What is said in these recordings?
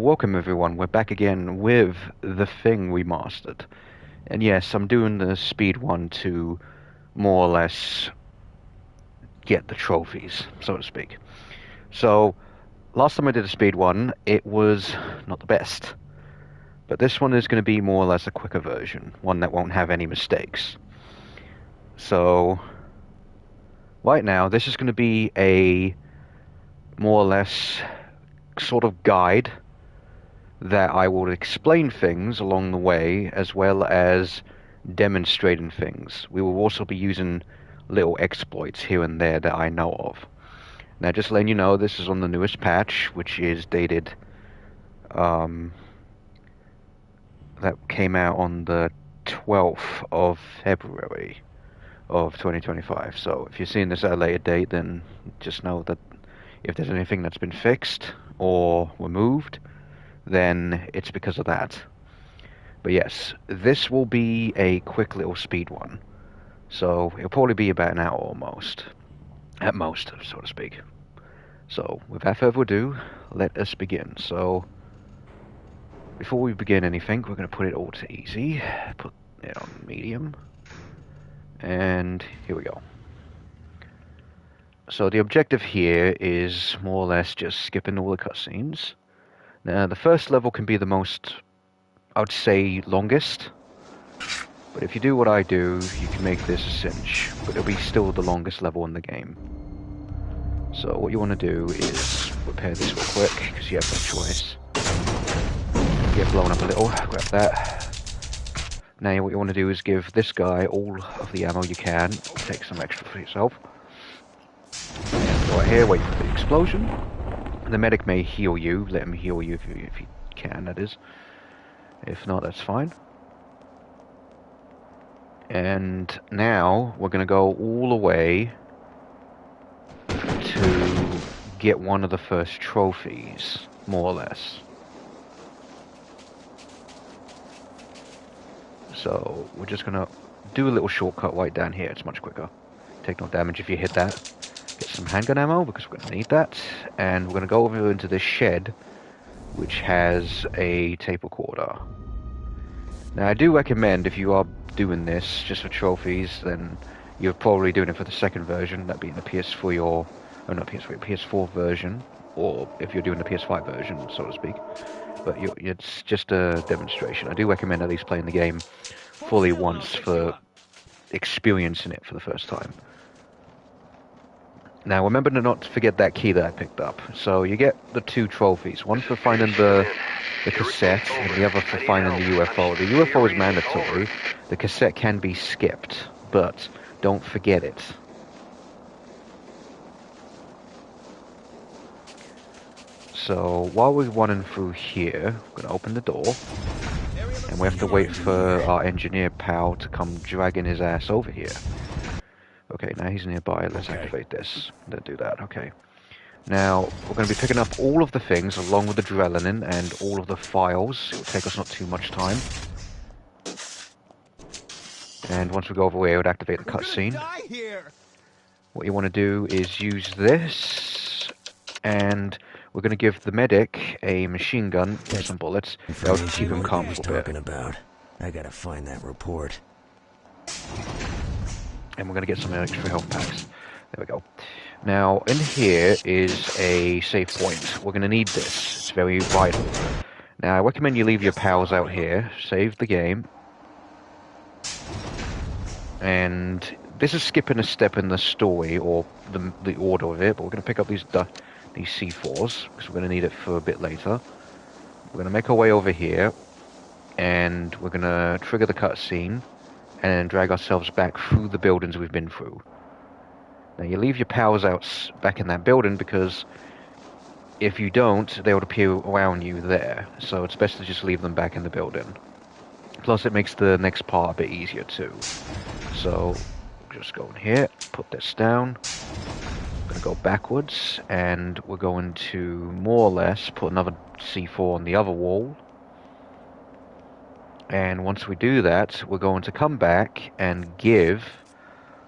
welcome everyone. We're back again with The Thing Remastered. And yes, I'm doing the speed one to more or less get the trophies, so to speak. So, last time I did a speed one, it was not the best. But this one is going to be more or less a quicker version, one that won't have any mistakes. So, right now, this is going to be a more or less sort of guide that I will explain things along the way, as well as demonstrating things. We will also be using little exploits here and there that I know of. Now, just letting you know, this is on the newest patch, which is dated, that came out on the 12th of February of 2025. So if you're seeing this at a later date, then just know that if there's anything that's been fixed or removed, then it's because of that. But yes, this will be a quick little speed one. So it'll probably be about an hour almost. At most, so to speak. So, without further ado, let us begin. So, before we begin anything, we're going to put it all to easy. Put it on medium. And here we go. So the objective here is more or less just skipping all the cutscenes. Now, the first level can be the most, I would say, longest. But if you do what I do, you can make this a cinch. But it'll be still the longest level in the game. So what you want to do is repair this real quick, because you have no choice. Get blown up a little, grab that. Now what you want to do is give this guy all of the ammo you can. Take some extra for yourself. And go right here, wait for the explosion. The medic may heal you. Let him heal you if you can, that is. If not, that's fine. And now we're going to go all the way to get one of the first trophies, more or less. So we're just going to do a little shortcut right down here. It's much quicker. Take no damage if you hit that. Get some handgun ammo, because we're going to need that. And we're going to go over into this shed, which has a tape recorder. Now, I do recommend, if you are doing this just for trophies, then you're probably doing it for the second version, that being the PS3 or not PS3, PS4 version, or if you're doing the PS5 version, so to speak. But it's just a demonstration. I do recommend at least playing the game fully once for experiencing it for the first time. Now, remember to not forget that key that I picked up. So you get the two trophies, one for finding the cassette, and the other for finding the UFO. The UFO is mandatory. The cassette can be skipped, but don't forget it. So while we're running through here, we're going to open the door, and we have to wait for our engineer pal to come dragging his ass over here. Okay, now he's nearby. Let's activate this. Let's do that. Okay. Now, we're going to be picking up all of the things along with the adrenaline and all of the files. It will take us not too much time. And once we go over here, it would activate the cutscene. What you want to do is use this, and we're going to give the medic a machine gun and some bullets. That'll keep him calm for a bit. About. I gotta find that report. And we're going to get some extra health packs. There we go. Now, in here is a save point. We're going to need this. It's very vital. Now, I recommend you leave your pals out here. Save the game. And this is skipping a step in the story, or the order of it, but we're going to pick up these C4s, because we're going to need it for a bit later. We're going to make our way over here, and we're going to trigger the cutscene, and then drag ourselves back through the buildings we've been through. Now, you leave your pals out back in that building, because if you don't, they would appear around you there. So it's best to just leave them back in the building. Plus, it makes the next part a bit easier, too. So, just go in here, put this down. I'm going to go backwards, and we're going to, more or less, put another C4 on the other wall. And once we do that, we're going to come back and give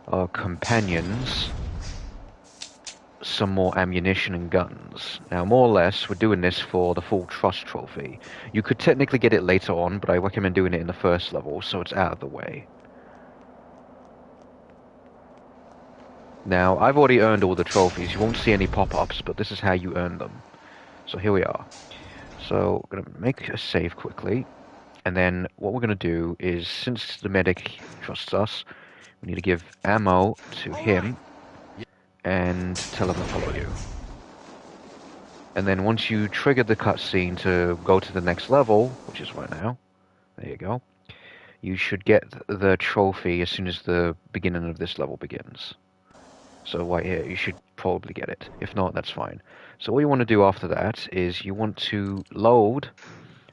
our companions some more ammunition and guns. Now, more or less, we're doing this for the full trust trophy. You could technically get it later on, but I recommend doing it in the first level, so it's out of the way. Now, I've already earned all the trophies. You won't see any pop-ups, but this is how you earn them. So here we are. So, we're going to make a save quickly. And then what we're going to do is, since the medic trusts us, we need to give ammo to him and tell him to follow you. And then once you trigger the cutscene to go to the next level, which is right now, there you go, you should get the trophy as soon as the beginning of this level begins. So right here, you should probably get it. If not, that's fine. So what you want to do after that is you want to load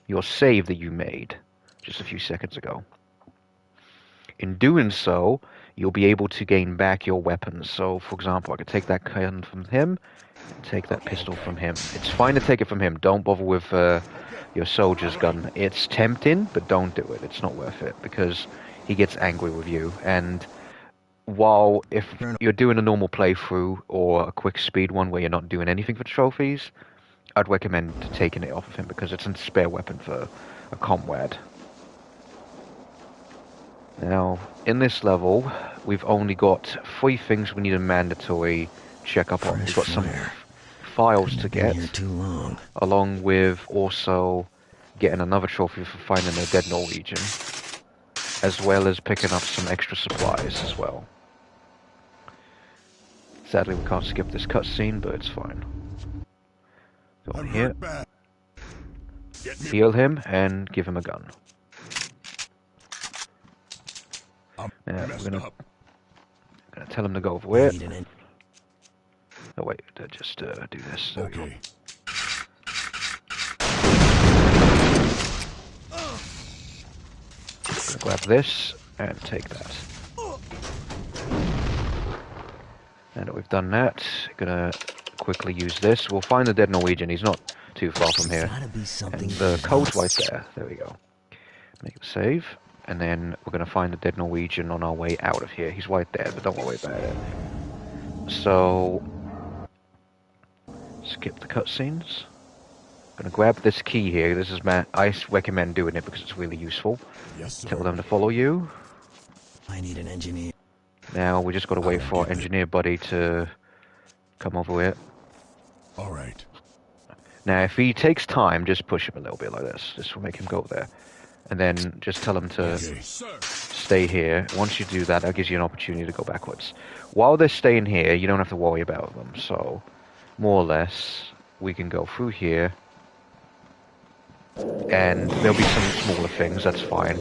your save that you made just a few seconds ago. In doing so, you'll be able to gain back your weapons. So, for example, I could take that gun from him, and take that pistol from him. It's fine to take it from him. Don't bother with your soldier's gun. It's tempting, but don't do it. It's not worth it, because he gets angry with you. And while if you're doing a normal playthrough or a quick speed one where you're not doing anything for trophies, I'd recommend taking it off of him, because it's a spare weapon for a comrade. Now, in this level, we've only got 3 things we need a mandatory checkup on. We've got some files to get, along with also getting another trophy for finding a dead Norwegian, as well as picking up some extra supplies as well. Sadly, we can't skip this cutscene, but it's fine. Go in here, heal him, and give him a gun. Now, we're gonna tell him to go over here. Oh wait, just do this. Okay. Gonna grab this and take that. Now that we've done that, gonna quickly use this. We'll find the dead Norwegian. He's not too far from here. And the code's right there. There we go. Make a save. And then we're going to find the dead Norwegian on our way out of here. He's right there, but don't worry about it. So, skip the cutscenes. I'm going to grab this key here. This is I recommend doing it because it's really useful. Yes, sir. Tell them to follow you. I need an engineer. Now we just got to wait for our engineer buddy to come over here. All right. Now, if he takes time, just push him a little bit like this. This will make him go there. And then just tell them to stay here. Once you do that, that gives you an opportunity to go backwards. While they're staying here, you don't have to worry about them. So, more or less, we can go through here. And there'll be some smaller things, that's fine.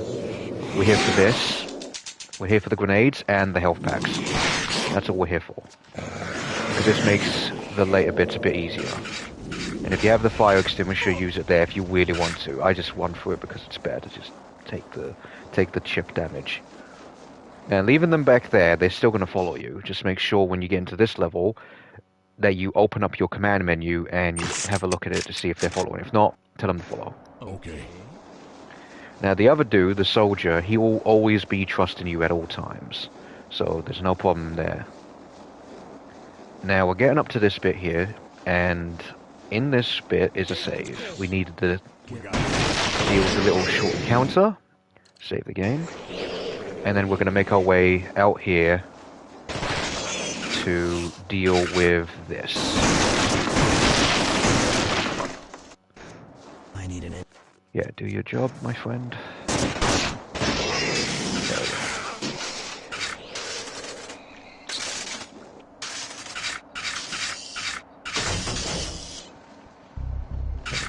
We're here for this. We're here for the grenades and the health packs. That's all we're here for. Because this makes the later bits a bit easier. And if you have the fire extinguisher, use it there if you really want to. I just run through it because it's better to just take the chip damage. And leaving them back there, they're still going to follow you. Just make sure when you get into this level that you open up your command menu and you have a look at it to see if they're following. If not, tell them to follow. Okay. Now the other dude, the soldier, he will always be trusting you at all times. So there's no problem there. Now we're getting up to this bit here, and in this bit is a save. We needed to deal with a little short encounter, save the game, and then we're going to make our way out here to deal with this. I need an Yeah, do your job, my friend. There we go.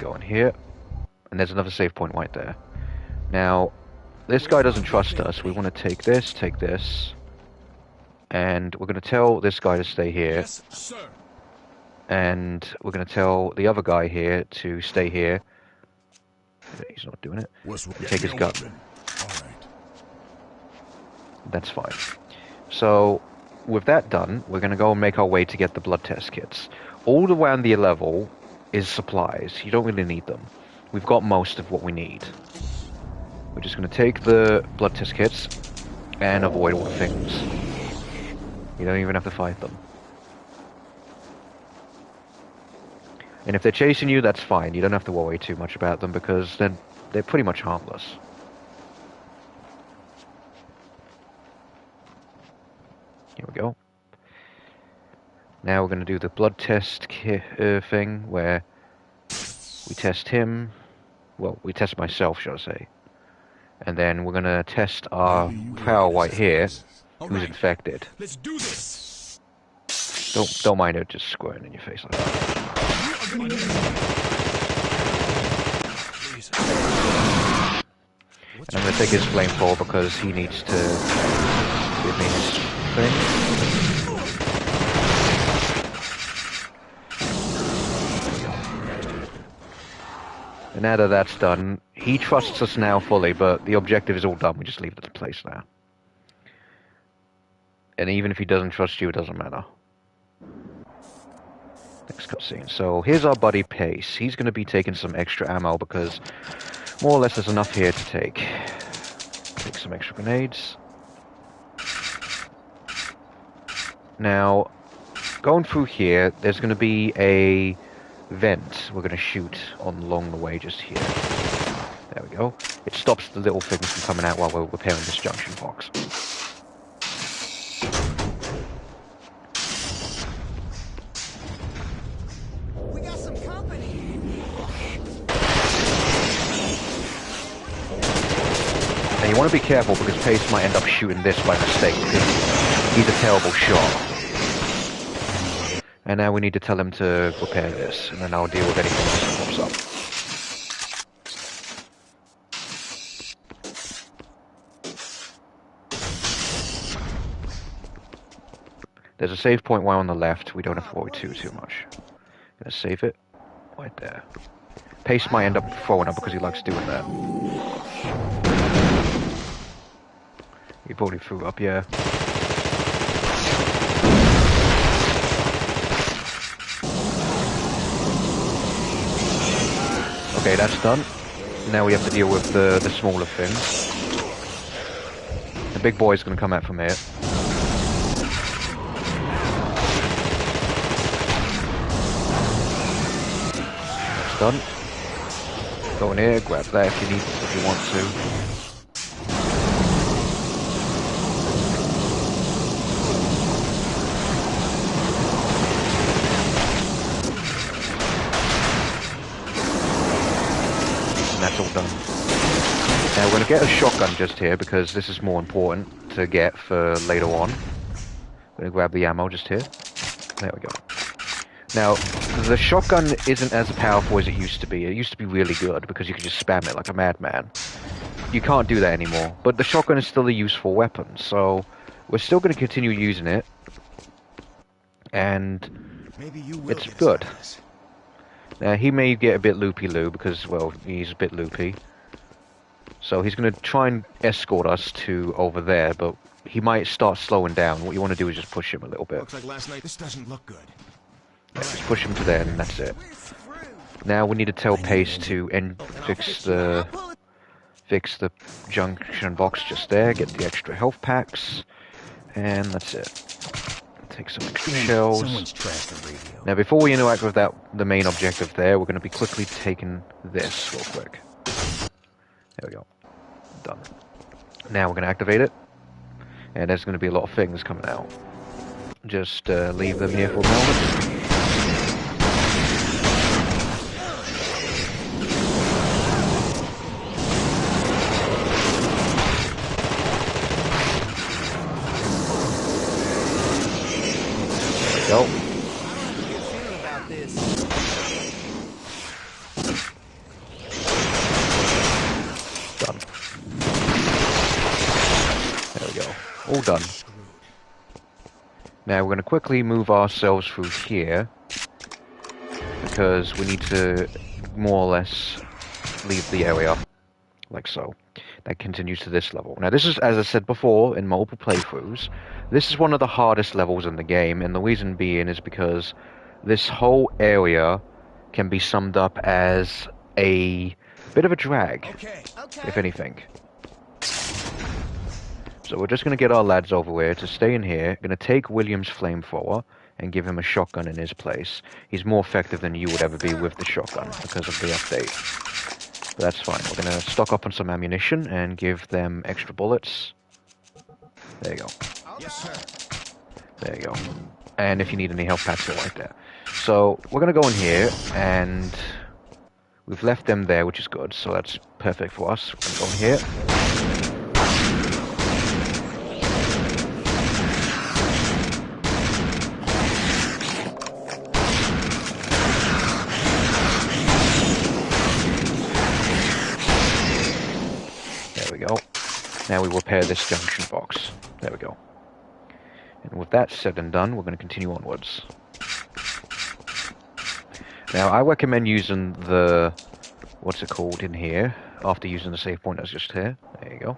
Go in here, and there's another save point right there. Now, this guy doesn't trust us. We want to take this, and we're going to tell this guy to stay here. Yes, sir. And we're going to tell the other guy here to stay here. He's not doing it. Take his gun. All right. That's fine. So, with that done, we're going to go and make our way to get the blood test kits. All around the level is supplies. You don't really need them. We've got most of what we need. We're just going to take the blood test kits and avoid all the things. You don't even have to fight them. And if they're chasing you, that's fine. You don't have to worry too much about them because then they're pretty much harmless. Here we go. Now we're going to do the blood test thing where we test him. Well, we test myself, shall I say. And then we're going to test our pal right here, who's infected. Let's do this. Don't mind it just squirting in your face like that. And I'm going to take his flamethrower because he needs to give me his thing. And now that that's done, he trusts us now fully, but the objective is all done. We just leave it in place now. And even if he doesn't trust you, it doesn't matter. Next cutscene. So here's our buddy Pace. He's going to be taking some extra ammo because more or less there's enough here to take. Take some extra grenades. Now, going through here, there's going to be a vent we're going to shoot on along the way just here. There we go. It stops the little things from coming out while we're repairing this junction box. We got some company. Now you want to be careful because Pace might end up shooting this by mistake because he's a terrible shot. And now we need to tell him to repair this, and then I'll deal with anything else that pops up. There's a save point right on the left. We don't have to worry too much. Gonna save it right there. Pace might end up throwing up because he likes doing that. He probably threw up, yeah. Okay, that's done. Now we have to deal with the smaller things. The big boy's gonna come out from here. That's done. Go in here, grab that if you need, if you want to. That's all done. Now we're going to get a shotgun just here because this is more important to get for later on. I'm going to grab the ammo just here. There we go. Now, the shotgun isn't as powerful as it used to be. It used to be really good because you could just spam it like a madman. You can't do that anymore. But the shotgun is still a useful weapon, so we're still going to continue using it. And Maybe you will it's get good. some of this. Now, he may get a bit loopy-loo because, well, he's a bit loopy. So he's going to try and escort us to over there, but he might start slowing down. What you want to do is just push him a little bit. Looks like last night. This doesn't look good. Yeah, just push him to there, and that's it. Now we need to tell Pace to fix the junction box just there, get the extra health packs, and that's it. Take some extra shells. Someone's trashed the radio. Now, before we interact with the main objective there, we're going to be quickly taking this real quick. There we go. Done. Now we're going to activate it, and there's going to be a lot of things coming out. Just leave them here for a moment. Go. Done. There we go. All done. Now we're going to quickly move ourselves through here because we need to more or less leave the area like so. That continues to this level. Now this is, as I said before, in multiple playthroughs, this is one of the hardest levels in the game, and the reason being is because this whole area can be summed up as a bit of a drag, if anything. So we're just going to get our lads over here to stay in here, going to take William's flamethrower, and give him a shotgun in his place. He's more effective than you would ever be with the shotgun because of the update. But that's fine. We're going to stock up on some ammunition and give them extra bullets. There you go. Yes, sir. There you go. And if you need any health packs, they're right there. So we're going to go in here, and we've left them there, which is good. So that's perfect for us. We're going to go in here. Now we repair this junction box. There we go. And with that said and done, we're going to continue onwards. Now, I recommend using the... what's it called in here? After using the save point that's just here. There you go.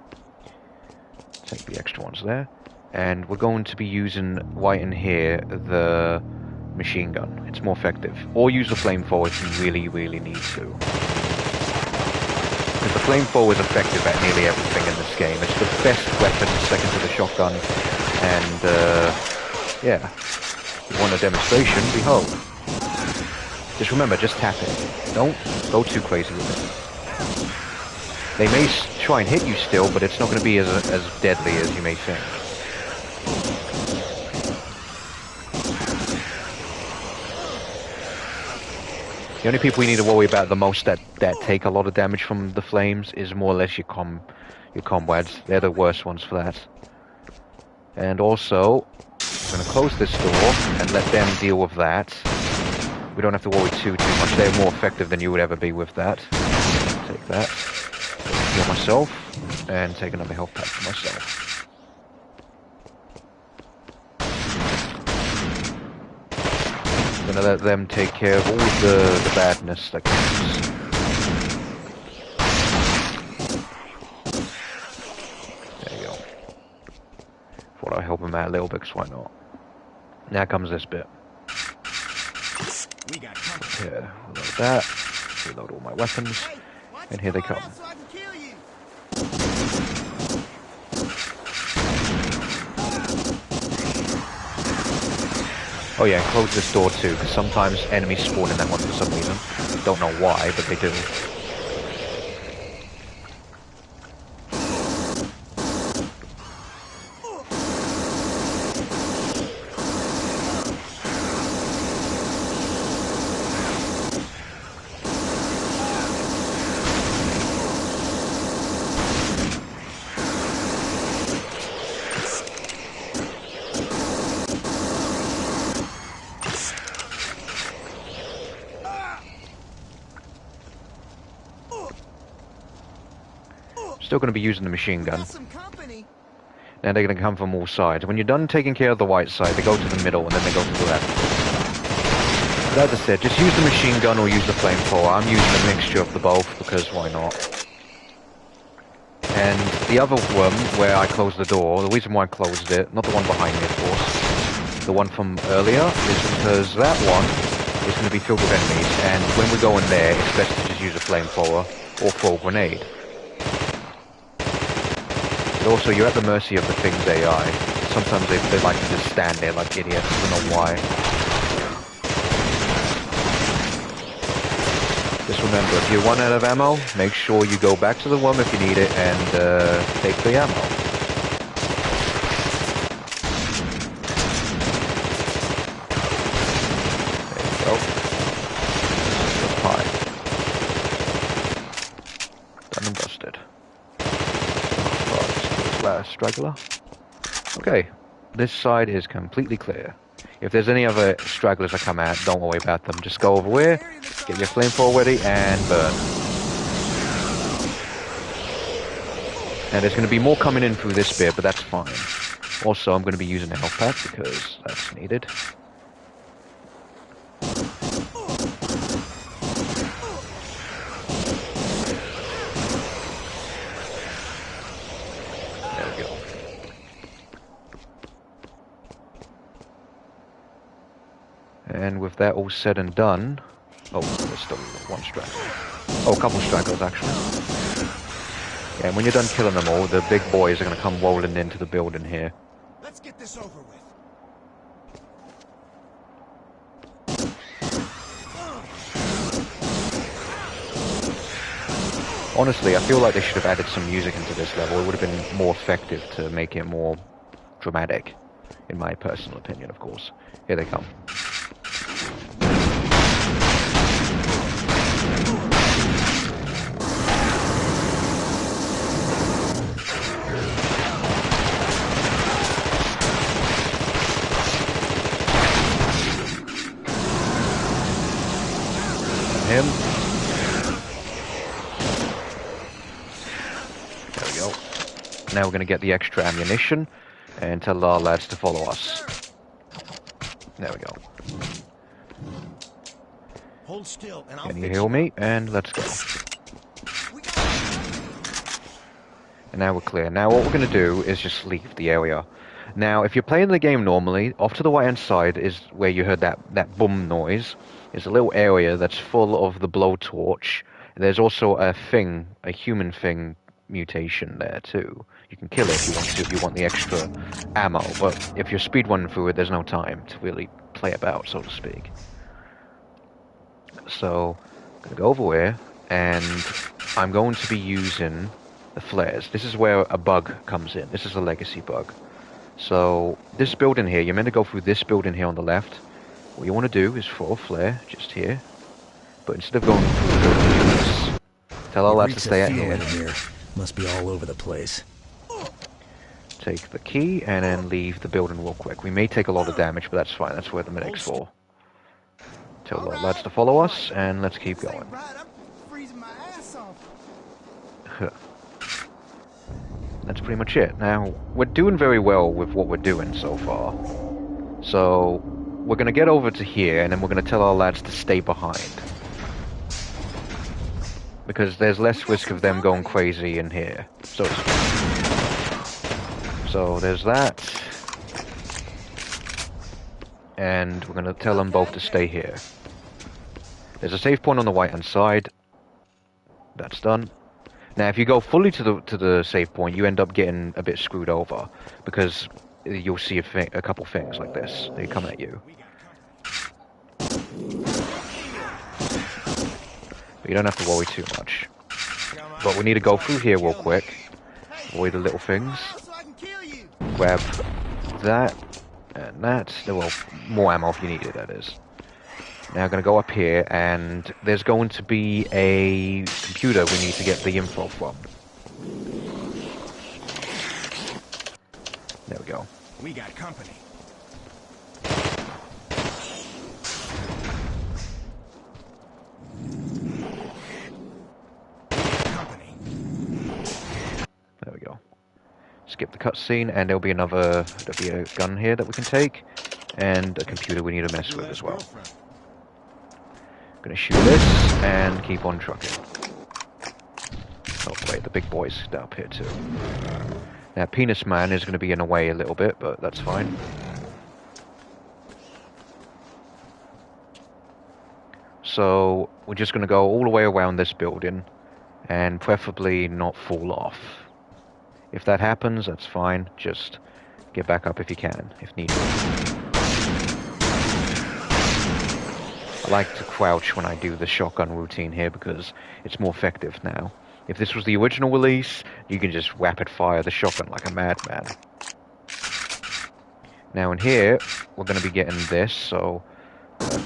Take the extra ones there. And we're going to be using, right in here, the machine gun. It's more effective. Or use the flamethrower if you really, really need to. Because the flamethrower is effective at nearly everything in this game. It's the best weapon, second to the shotgun. And, yeah. If you want a demonstration, behold. Just remember, just tap it. Don't go too crazy with it. They may try and hit you still, but it's not going to be as deadly as you may think. The only people you need to worry about the most that take a lot of damage from the flames is more or less your comrades. They're the worst ones for that. And also, I'm going to close this door and let them deal with that. We don't have to worry too much. They're more effective than you would ever be with that. Take that. Heal myself. And take another health pack for myself. I'm gonna let them take care of all the badness that comes. There you go. Thought I'd help them out a little bit, because why not? Now comes this bit. We got Yeah, reload that. Reload all my weapons. And here they come. Oh yeah, and close this door too, because sometimes enemies spawn in that one for some reason. Don't know why, but they do. Still going to be using the machine gun. And they're going to come from all sides. When you're done taking care of the right side, they go to the middle and then they go to the left. But as I said, just use the machine gun or use the flamethrower. I'm using a mixture of the both because why not? And the other one where I closed the door, the reason why I closed it, not the one behind me of course, the one from earlier, is because that one is going to be filled with enemies. And when we go in there, it's best to just use a flamethrower or throw a grenade. But also, you're at the mercy of the thing's AI. Sometimes they like to just stand there like idiots. I don't know why. Just remember, if you run out of ammo, make sure you go back to the room if you need it and take the ammo. There you go. That's pie. Done and dusted. Last straggler. Okay, this side is completely clear. If there's any other stragglers that come out, don't worry about them. Just go over here, get your flamethrower ready, and burn. Now there's going to be more coming in through this bit, but that's fine. Also, I'm going to be using a health pack because that's needed. And with that all said and done... Oh, there's still one straggler. Oh, a couple stragglers, actually. Yeah, and when you're done killing them all, the big boys are going to come rolling into the building here. Let's get this over with. Honestly, I feel like they should have added some music into this level. It would have been more effective to make it more dramatic, in my personal opinion, of course. Here they come. Him. There we go. Now we're going to get the extra ammunition and tell our lads to follow us. There we go. Hold still, and I'll Can you fix heal you me? And let's go. And now we're clear. Now what we're going to do is just leave the area. Now, if you're playing the game normally, off to the right-hand side is where you heard that boom noise. There's a little area that's full of the blowtorch. There's also a thing, a human thing mutation there too. You can kill it if you want to, if you want the extra ammo. But if you're speedrunning through it, there's no time to really play about, so to speak. So, I'm going to go over here, and I'm going to be using the flares. This is where a bug comes in. This is a legacy bug. So, this building here, you're meant to go through this building here on the left. What you want to do is throw a flare just here. But instead of going through the building, tell our lads to stay out here. Must be all over the place. Take the key and then leave the building real quick. We may take a lot of damage, but that's fine. That's where the medic's for. Tell our lads to follow us, and let's keep going. That's pretty much it. Now, we're doing very well with what we're doing so far. So, we're going to get over to here, and then we're going to tell our lads to stay behind. Because there's less risk of them going crazy in here. So there's that. And we're going to tell them both to stay here. There's a save point on the right-hand side. That's done. Now, if you go fully to the save point, you end up getting a bit screwed over, because you'll see a couple things like this. They come at you. But you don't have to worry too much. But we need to go through here real quick. Avoid the little things. Grab that and that. Well, more ammo if you need it, that is. Now I'm going to go up here, and there's going to be a computer we need to get the info from. There we go. We got company. There we go. Skip the cutscene, and there'll be a gun here that we can take, and a computer we need to mess with as well. Gonna shoot this and keep on trucking. Oh wait, the big boy's up here too. Now Penis Man is gonna be in the way a little bit, but that's fine. So we're just gonna go all the way around this building, and preferably not fall off. If that happens, that's fine. Just get back up if you can, if needed. I like to crouch when I do the shotgun routine here because it's more effective now. If this was the original release, you can just rapid fire the shotgun like a madman. Now in here, we're going to be getting this, so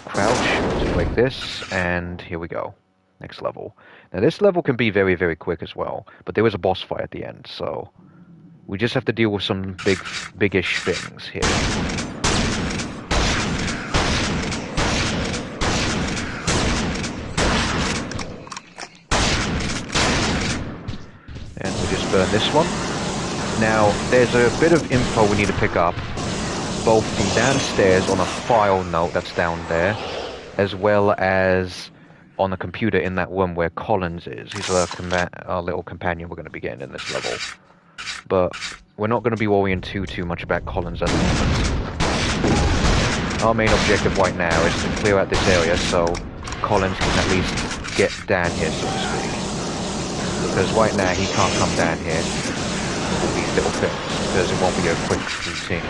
crouch to break this, and here we go. Next level. Now this level can be very, very quick as well, but there is a boss fight at the end, so we just have to deal with some big-ish things here. And we just burn this one. Now, there's a bit of info we need to pick up, both from downstairs on a file note that's down there, as well as on the computer in that room where Collins is. He's our little companion we're going to be getting in this level. But we're not going to be worrying too much about Collins at the moment. Our main objective right now is to clear out this area so Collins can at least get down here, so to speak. Because right now he can't come down here with these little things, because it won't be a quick routine.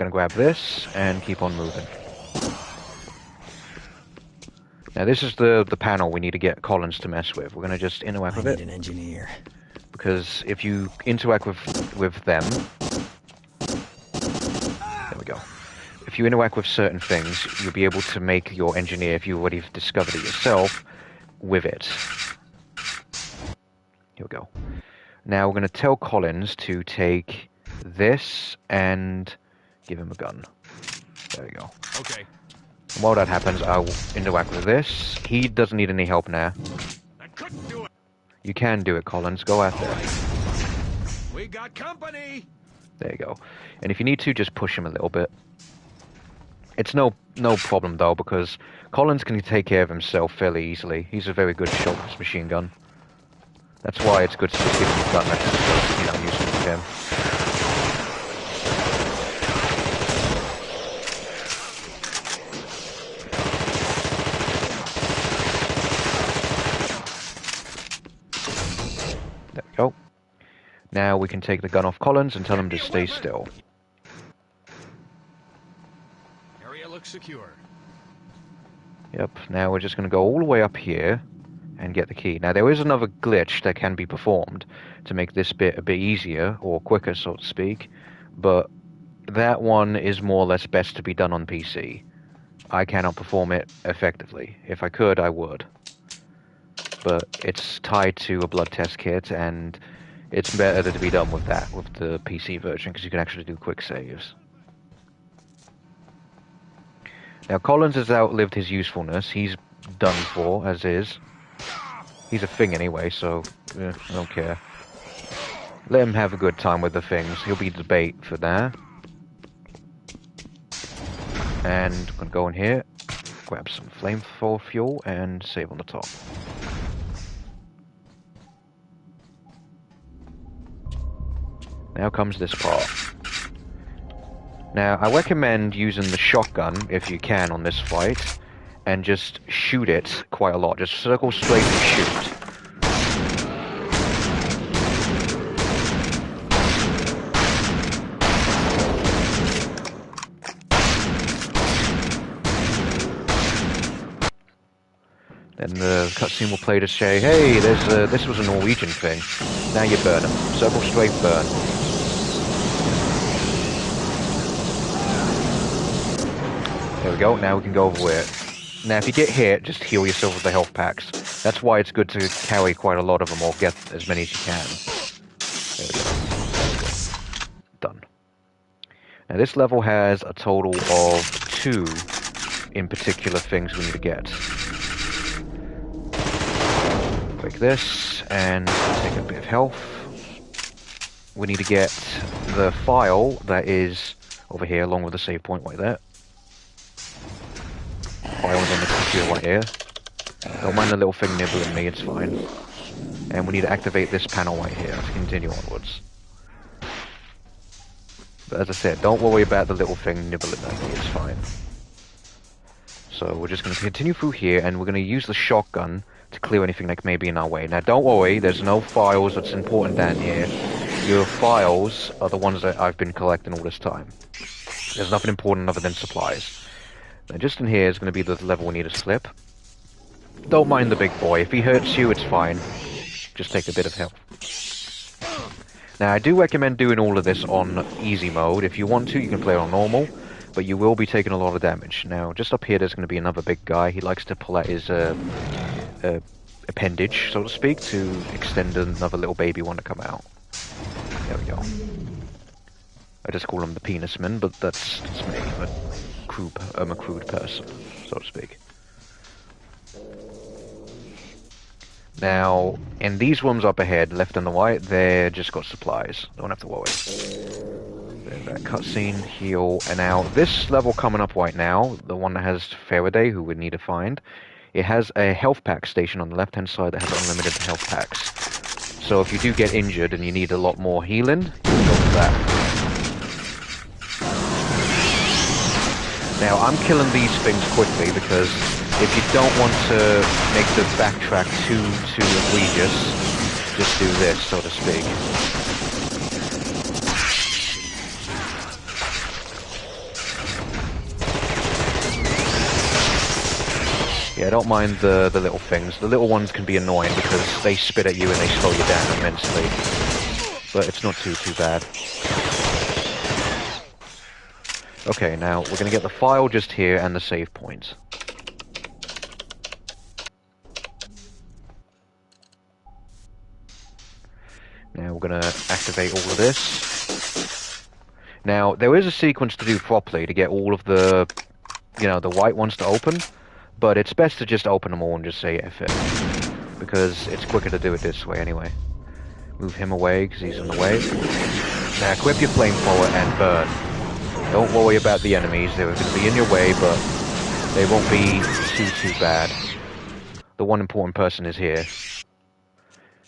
going to grab this and keep on moving. Now this is the panel we need to get Collins to mess with. We're going to just interact with I need it. an engineer. Because if you interact with them... There we go. If you interact with certain things, you'll be able to make your engineer, if you already discovered it yourself, with it. Here we go. Now we're going to tell Collins to take this and give him a gun. There we go. Okay. And while that happens, I'll interact with this. He doesn't need any help now. I couldn't do it. You can do it, Collins. Go out there. We got company. There you go. And if you need to, just push him a little bit. It's no problem, though, because Collins can take care of himself fairly easily. He's a very good shot with his machine gun. That's why it's good to just give him a gun that's, useful to him. There we go. Now we can take the gun off Collins and tell him to stay still. Area looks secure. Yep, now we're just going to go all the way up here and get the key. Now there is another glitch that can be performed to make this bit a bit easier, or quicker so to speak, but that one is more or less best to be done on PC. I cannot perform it effectively. If I could, I would. But it's tied to a blood test kit, and it's better to be done with that, with the PC version, because you can actually do quick saves. Now Collins has outlived his usefulness. He's done for, as is. He's a thing anyway, so I don't care. Let him have a good time with the things. He'll be the bait for that. And I'm gonna go in here, grab some flamethrower fuel, and save on the top. Now comes this part. Now, I recommend using the shotgun, if you can, on this fight, and just shoot it quite a lot. Just circle straight and shoot. Then the cutscene will play to say, hey, this was a Norwegian thing. Now you burn them. Circle straight burn. There we go, now we can go over it. Now if you get hit, just heal yourself with the health packs. That's why it's good to carry quite a lot of them, or get as many as you can. There we go. Done. Now this level has a total of 2 in particular things we need to get. Break this, and take a bit of health. We need to get the file that is over here, along with the save point right there. Files on the computer right here. Don't mind the little thing nibbling me, it's fine. And we need to activate this panel right here to continue onwards. But as I said, don't worry about the little thing nibbling at me, it's fine. So we're just going to continue through here, and we're going to use the shotgun to clear anything that may be in our way. Now don't worry, there's no files that's important down here. Your files are the ones that I've been collecting all this time. There's nothing important other than supplies. Now just in here is going to be the level we need to slip. Don't mind the big boy. If he hurts you, it's fine. Just take a bit of help. Now I do recommend doing all of this on easy mode. If you want to, you can play it on normal, but you will be taking a lot of damage. Now just up here there's going to be another big guy. He likes to pull out his appendage, so to speak, to extend another little baby one to come out. There we go. I just call him the penisman, but that's me. I'm a crude person, so to speak. Now, in these rooms up ahead, left and the right, they're just got supplies. Don't have to worry. There's that cutscene, heal, and now this level coming up right now, the one that has Faraday, who we need to find, it has a health pack station on the left-hand side that has unlimited health packs. So if you do get injured and you need a lot more healing, you can go for that. Now, I'm killing these things quickly because if you don't want to make the backtrack too egregious, just do this, so to speak. don't mind the little things. The little ones can be annoying because they spit at you and they slow you down immensely. But it's not too bad. Okay, now we're going to get the file just here and the save point. Now we're going to activate all of this. Now, there is a sequence to do properly to get all of the, you know, the white ones to open, but it's best to just open them all and just say F it, because it's quicker to do it this way anyway. Move him away because he's in the way. Now equip your flamethrower and burn. Don't worry about the enemies, they're going to be in your way, but they won't be too bad. The one important person is here.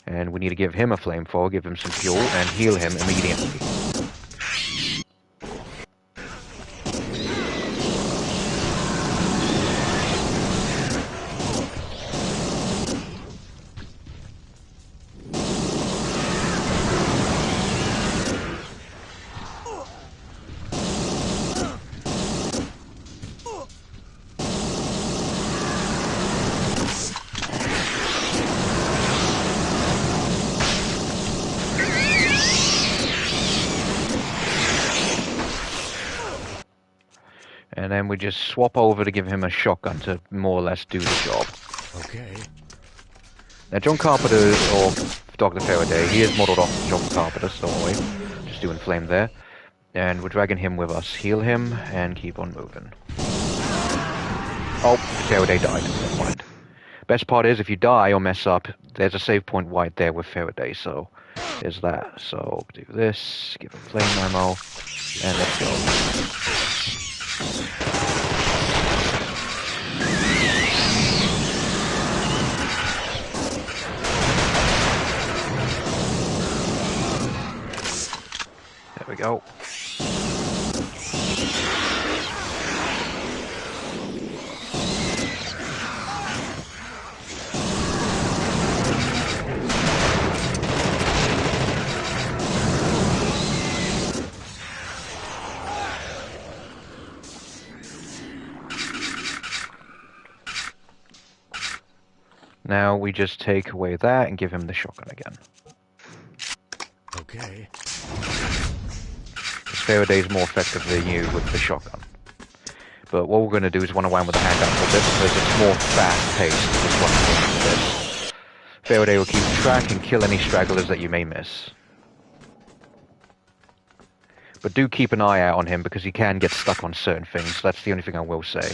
And we need to give him a flamethrower, give him some fuel, and heal him immediately. And then we just swap over to give him a shotgun to more or less do the job. Okay. Now John Carpenter, or Dr. Faraday, he is modeled off John Carpenter, so don't worry. Just doing flame there. And we're dragging him with us. Heal him, and keep on moving. Oh, Faraday died. Never mind. Best part is, if you die or mess up, there's a save point right there with Faraday, so there's that. So, do this, give him flame ammo, and let's go. There we go. Now we just take away that and give him the shotgun again. Okay. Faraday's more effective than you with the shotgun. But what we're going to do is run around with the handgun for this because it's more fast-paced. Just run through this. Faraday will keep track and kill any stragglers that you may miss. But do keep an eye out on him because he can get stuck on certain things. That's the only thing I will say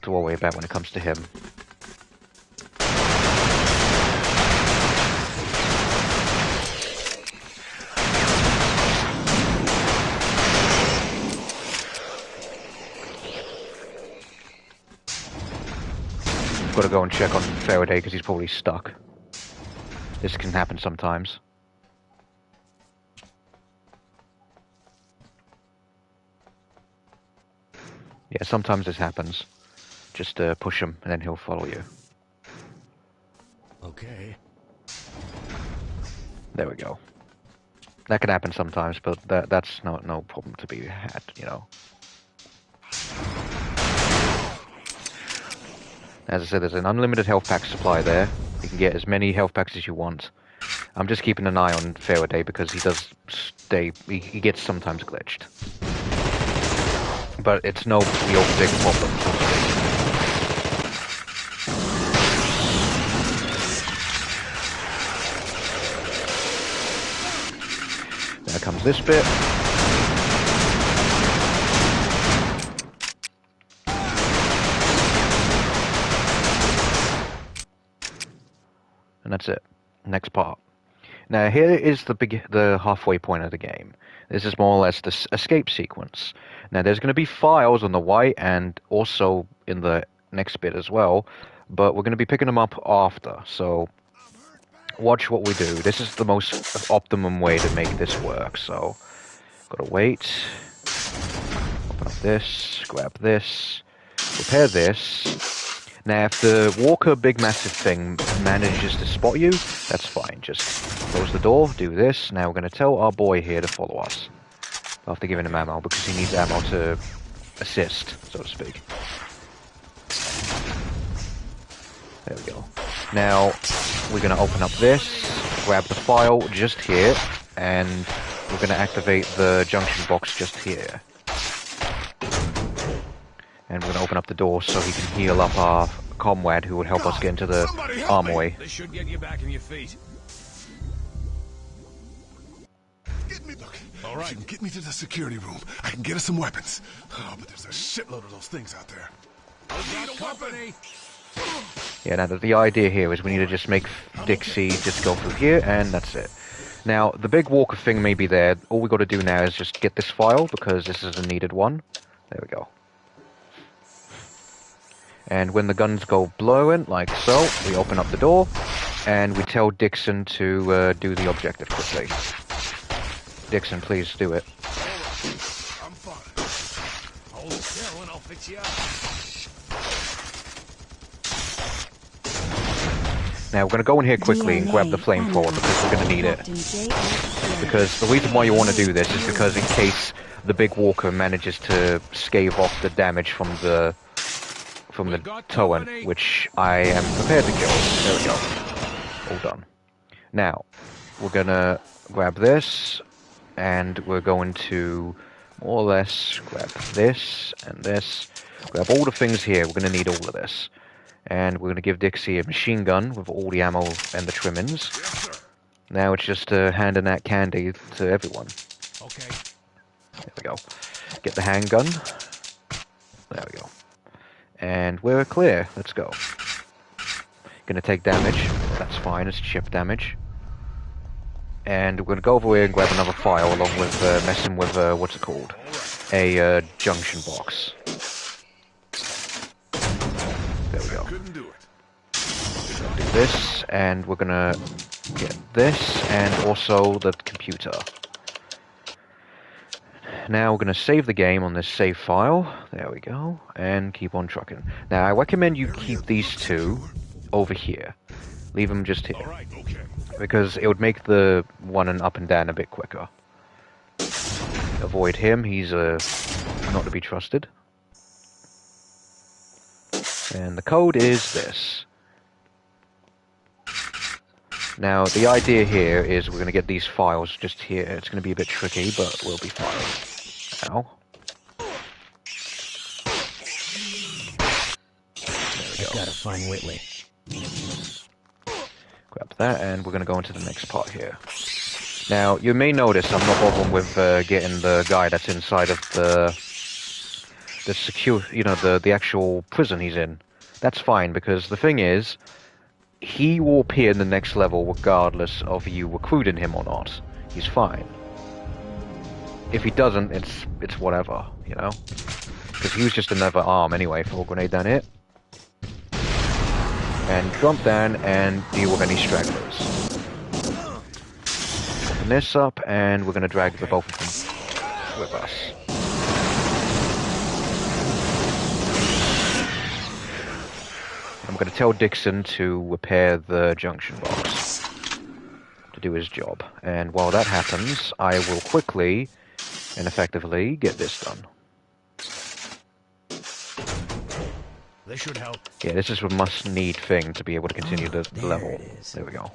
to worry about when it comes to him. Got to go and check on Faraday because he's probably stuck. This can happen sometimes. Yeah, sometimes this happens. Just push him and then he'll follow you. Okay. There we go. That can happen sometimes, but that's no problem to be had, you know. As I said, there's an unlimited health pack supply there. You can get as many health packs as you want. I'm just keeping an eye on Faraday because he does stay... He gets sometimes glitched. But it's no real big problem. There comes this bit. And that's it. Next part. Now here is the halfway point of the game. This is more or less the escape sequence. Now there's going to be files on the right and also in the next bit as well, but we're going to be picking them up after. So watch what we do. This is the most optimum way to make this work. So gotta wait. Open up this. Grab this. Repair this. Now, if the Walker Big Massive thing manages to spot you, that's fine. Just close the door, do this. Now we're going to tell our boy here to follow us. After giving him ammo, because he needs ammo to assist, so to speak. There we go. Now, we're going to open up this, grab the file just here, and we're going to activate the junction box just here. And we're going to open up the door so he can heal up our comrade who would help us get into the armory. This should get you back on your feet. Get me, look. All right, you can get me to the security room. I can get us some weapons. Oh, but there's a shitload of those things out there. We got company. Yeah, now the idea here is we need to just make Dixie just go through here, and that's it. Now, the big walker thing may be there. All we got to do now is just get this file, because this is a needed one. There we go. And when the guns go blowing, like so, we open up the door, and we tell Dixon to do the objective quickly. Dixon, please do it. I'm fine. Hold still and I'll fix you up. Now, we're going to go in here quickly and grab the flamethrower, because we're going to need it. Because the reason why you want to do this is because in case the big walker manages to scave off the damage from the torrent, which I am prepared to kill. There we go. All done. Now, we're going to grab this, and we're going to more or less grab this and this. Grab all the things here. We're going to need all of this. And we're going to give Dixie a machine gun with all the ammo and the trimmings. Yes, sir. Now it's just handing that candy to everyone. Okay. There we go. Get the handgun. There we go. And we're clear. Let's go. Gonna take damage. That's fine. It's chip damage. And we're gonna go over here and grab another file along with messing with what's it called? A junction box. There we go. Couldn't do it. Do this, and we're gonna get this, and also the computer. Now we're gonna save the game on this save file. There we go, and keep on trucking. Now I recommend you keep these two over here. Leave them just All here, right, okay. because it would make the running up and down a bit quicker. Avoid him. He's not to be trusted. And the code is this. Now, the idea here is we're going to get these files just here. It's going to be a bit tricky, but we'll be fine. Ow. I've gotta find Whitley. Grab that, and we're going to go into the next part here. Now, you may notice I'm not bothering with getting the guy that's inside of the secure, the actual prison he's in. That's fine, because the thing is, he will appear in the next level regardless of you recruiting him or not. He's fine. If he doesn't, it's whatever, because he was just another arm anyway for a grenade down here. And jump down and deal with any stragglers. Open this up, and we're going to drag the both of them with us. I'm going to tell Dixon to repair the junction box to do his job. And while that happens, I will quickly and effectively get this done. This should help. Yeah, this is a must-need thing to be able to continue the level. it is. There we go.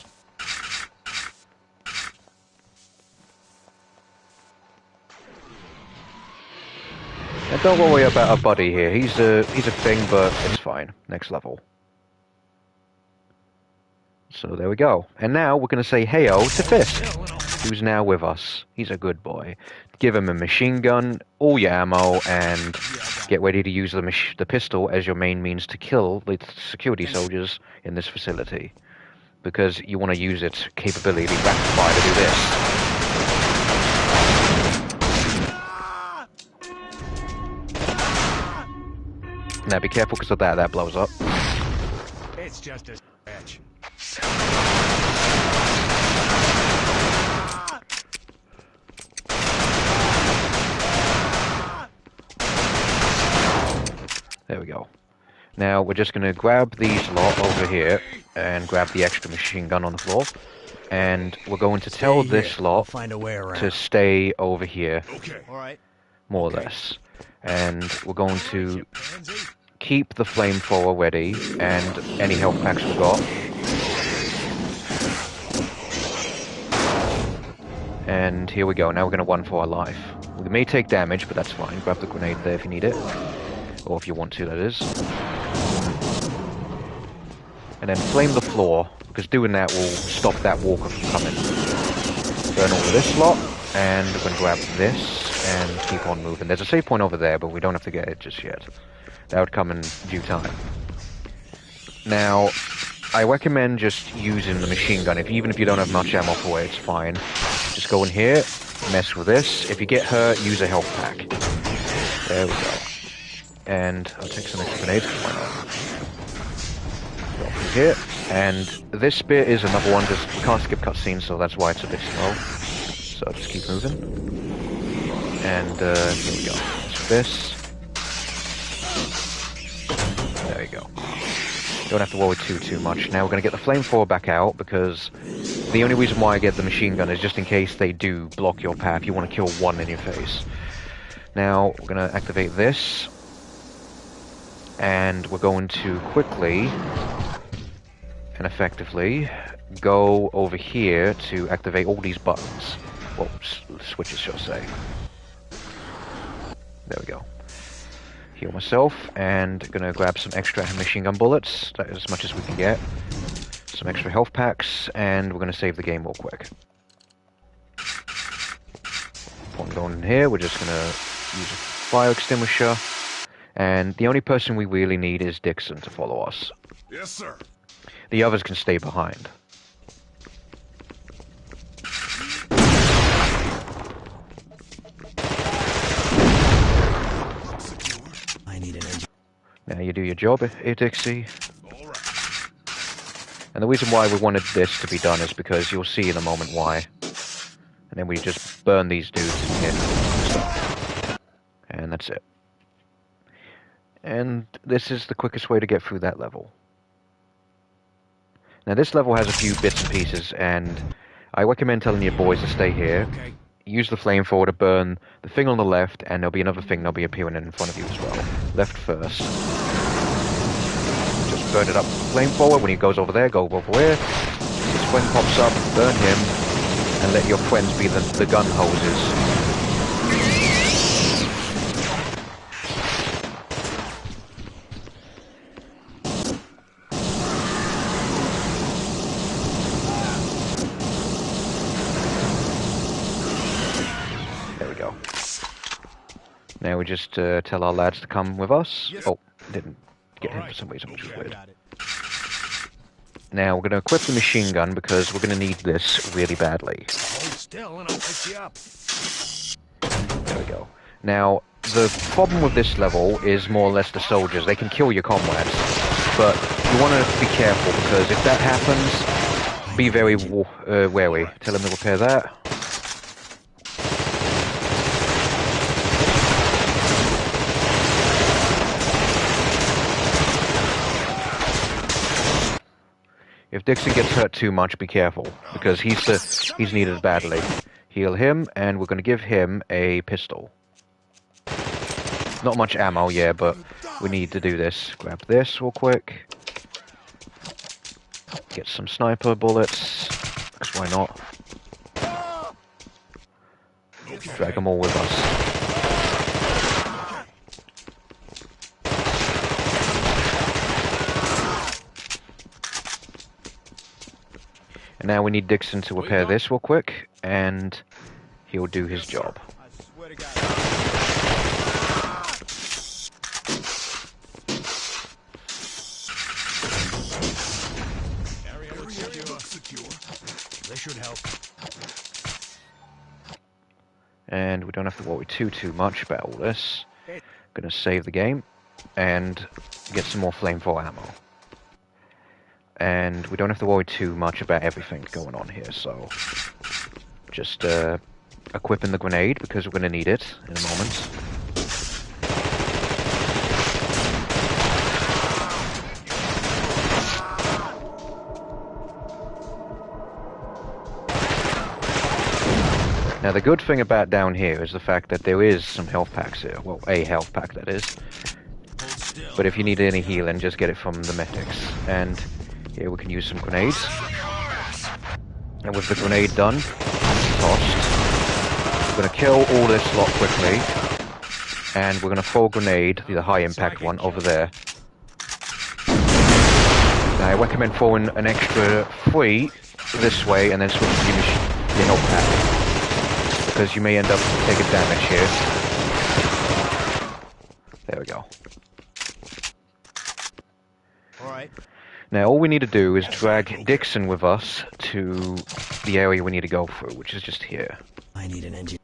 And don't worry about our buddy here. He's a thing, but it's fine. Next level. So there we go. And now we're going to say heyo to Fist, who's now with us. He's a good boy. Give him a machine gun, all your ammo, and get ready to use the pistol as your main means to kill the security soldiers in this facility. Because you want to use its capability rapid fire to do this. Now be careful because of that blows up. It's just a scratch. There we go. Now we're just going to grab these lot over here and grab the extra machine gun on the floor. And we're going to tell this lot Find a way around. to stay over here, Okay. All right. more or less. And we're going to keep the flamethrower ready and any health packs we got. And here we go. Now we're going to run for our life. We may take damage, but that's fine. Grab the grenade there if you need it. Or if you want to, that is. And then flame the floor, because doing that will stop that walker from coming. Burn all of this lot, and we're going to grab this and keep on moving. There's a save point over there, but we don't have to get it just yet. That would come in due time. Now, I recommend just using the machine gun. Even if you don't have much ammo for it, it's fine. Just go in here, mess with this. If you get hurt, use a health pack. There we go. And I'll take some extra grenades, why not? Go through here. And this bit is another one, just we can't skip cutscenes, so that's why it's a bit slow. So just keep moving. And here we go. Let's do this. There you go. Don't have to worry too much. Now we're going to get the flamethrower back out, because the only reason why I get the machine gun is just in case they do block your path. You want to kill one in your face. Now we're going to activate this. And we're going to quickly and effectively go over here to activate all these buttons. Well, switches, shall I say. There we go. Heal myself, and gonna grab some extra machine gun bullets, that is as much as we can get. Some extra health packs, and we're gonna save the game real quick. Upon going in here, we're just gonna use a fire extinguisher. And the only person we really need is Dixon to follow us. Yes, sir. The others can stay behind. I need an engine. Now you do your job, Dixie. All right. And the reason why we wanted this to be done is because you'll see in a moment why. And then we just burn these dudes and hit stuff. And that's it. And this is the quickest way to get through that level. Now this level has a few bits and pieces, and I recommend telling your boys to stay here. Okay. Use the flamethrower to burn the thing on the left, and there'll be another thing that'll be appearing in front of you as well. Left first. Just burn it up with the flamethrower. When he goes over there, go over here. His friend pops up, burn him, and let your friends be the gun hoses. Now we just tell our lads to come with us. Yes. Oh, didn't get him for Alright. some reason, which is Okay, I weird. got it. Now we're going to equip the machine gun because we're going to need this really badly. Hold still and I'll fix you up. There we go. Now, the problem with this level is more or less the soldiers. They can kill your comrades, but you want to be careful because if that happens, be very wary. Tell them to repair that. If Dixon gets hurt too much, be careful, because he's needed badly. Heal him, and we're going to give him a pistol. Not much ammo, yeah, but we need to do this. Grab this real quick. Get some sniper bullets, because why not? Drag them all with us. And now we need Dixon to repair this real quick, and he'll do his job. I swear to God. Area looks secure. This should help. And we don't have to worry too much about all this. Gonna save the game, and get some more flamethrower ammo. And we don't have to worry too much about everything going on here, so just equipping the grenade because we're going to need it in a moment. Now the good thing about down here is the fact that there is some health packs here. Well, a health pack that is. But if you need any healing, just get it from the medics. And here we can use some grenades. And with the grenade done, tossed, we're going to kill all this lot quickly. And we're going to throw a grenade, the high impact one, over there. Now I recommend throwing an extra 3 this way and then switch to your health pad. Because you may end up taking damage here. There we go. Alright. Now all we need to do is drag Dixon with us to the area we need to go through, which is just here. I need an engine.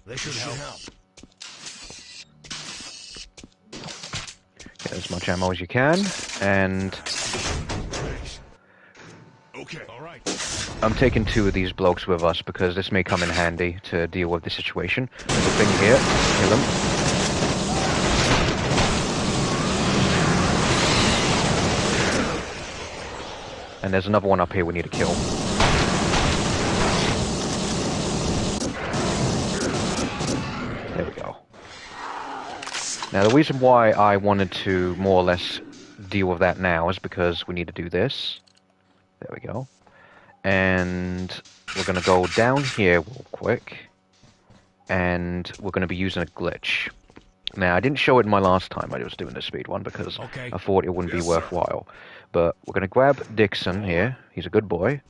This should help. Get as much ammo as you can, and Okay. Alright. I'm taking 2 of these blokes with us because this may come in handy to deal with the situation. There's a thing here, kill him. And there's another one up here we need to kill. There we go. Now the reason why I wanted to more or less deal with that now is because we need to do this. There we go. And we're going to go down here real quick. And we're going to be using a glitch. Now I didn't show it in my last time I was doing the speed one because I thought it wouldn't be worthwhile. But we're going to grab Dixon here. He's a good boy.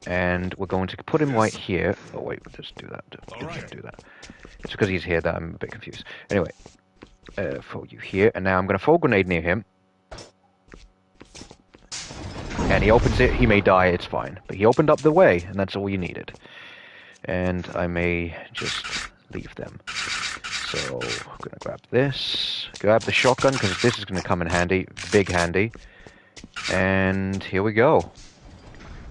And we're going to put him right here. Oh wait, just do that. Didn't do that. It's because he's here that I'm a bit confused. Anyway, throw you here. And now I'm going to throw a grenade near him. And he opens it. He may die. It's fine. But he opened up the way. And that's all you needed. And I may just leave them. So I'm going to grab this. Grab the shotgun because this is going to come in handy. Big handy. And here we go.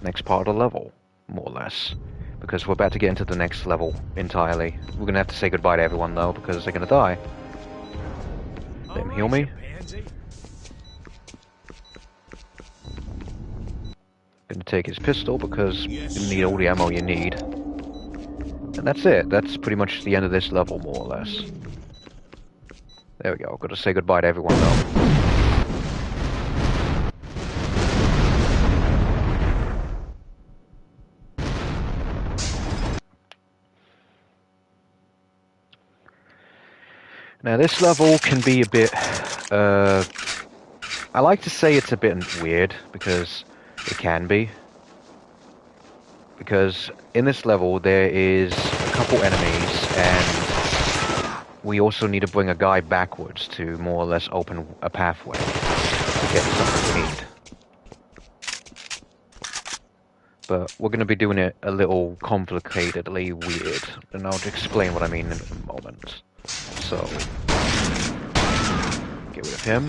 Next part of the level, more or less. Because we're about to get into the next level entirely. We're going to have to say goodbye to everyone though, because they're going to die. Let him heal me. Going to take his pistol because you need all the ammo you need. And that's it. That's pretty much the end of this level, more or less. There we go. Got to say goodbye to everyone though. Now this level can be a bit, I like to say it's a bit weird, because it can be. Because in this level there is a couple enemies, and we also need to bring a guy backwards to more or less open a pathway to get something we need. But we're going to be doing it a little complicatedly weird, and I'll explain what I mean in a moment. So, get rid of him.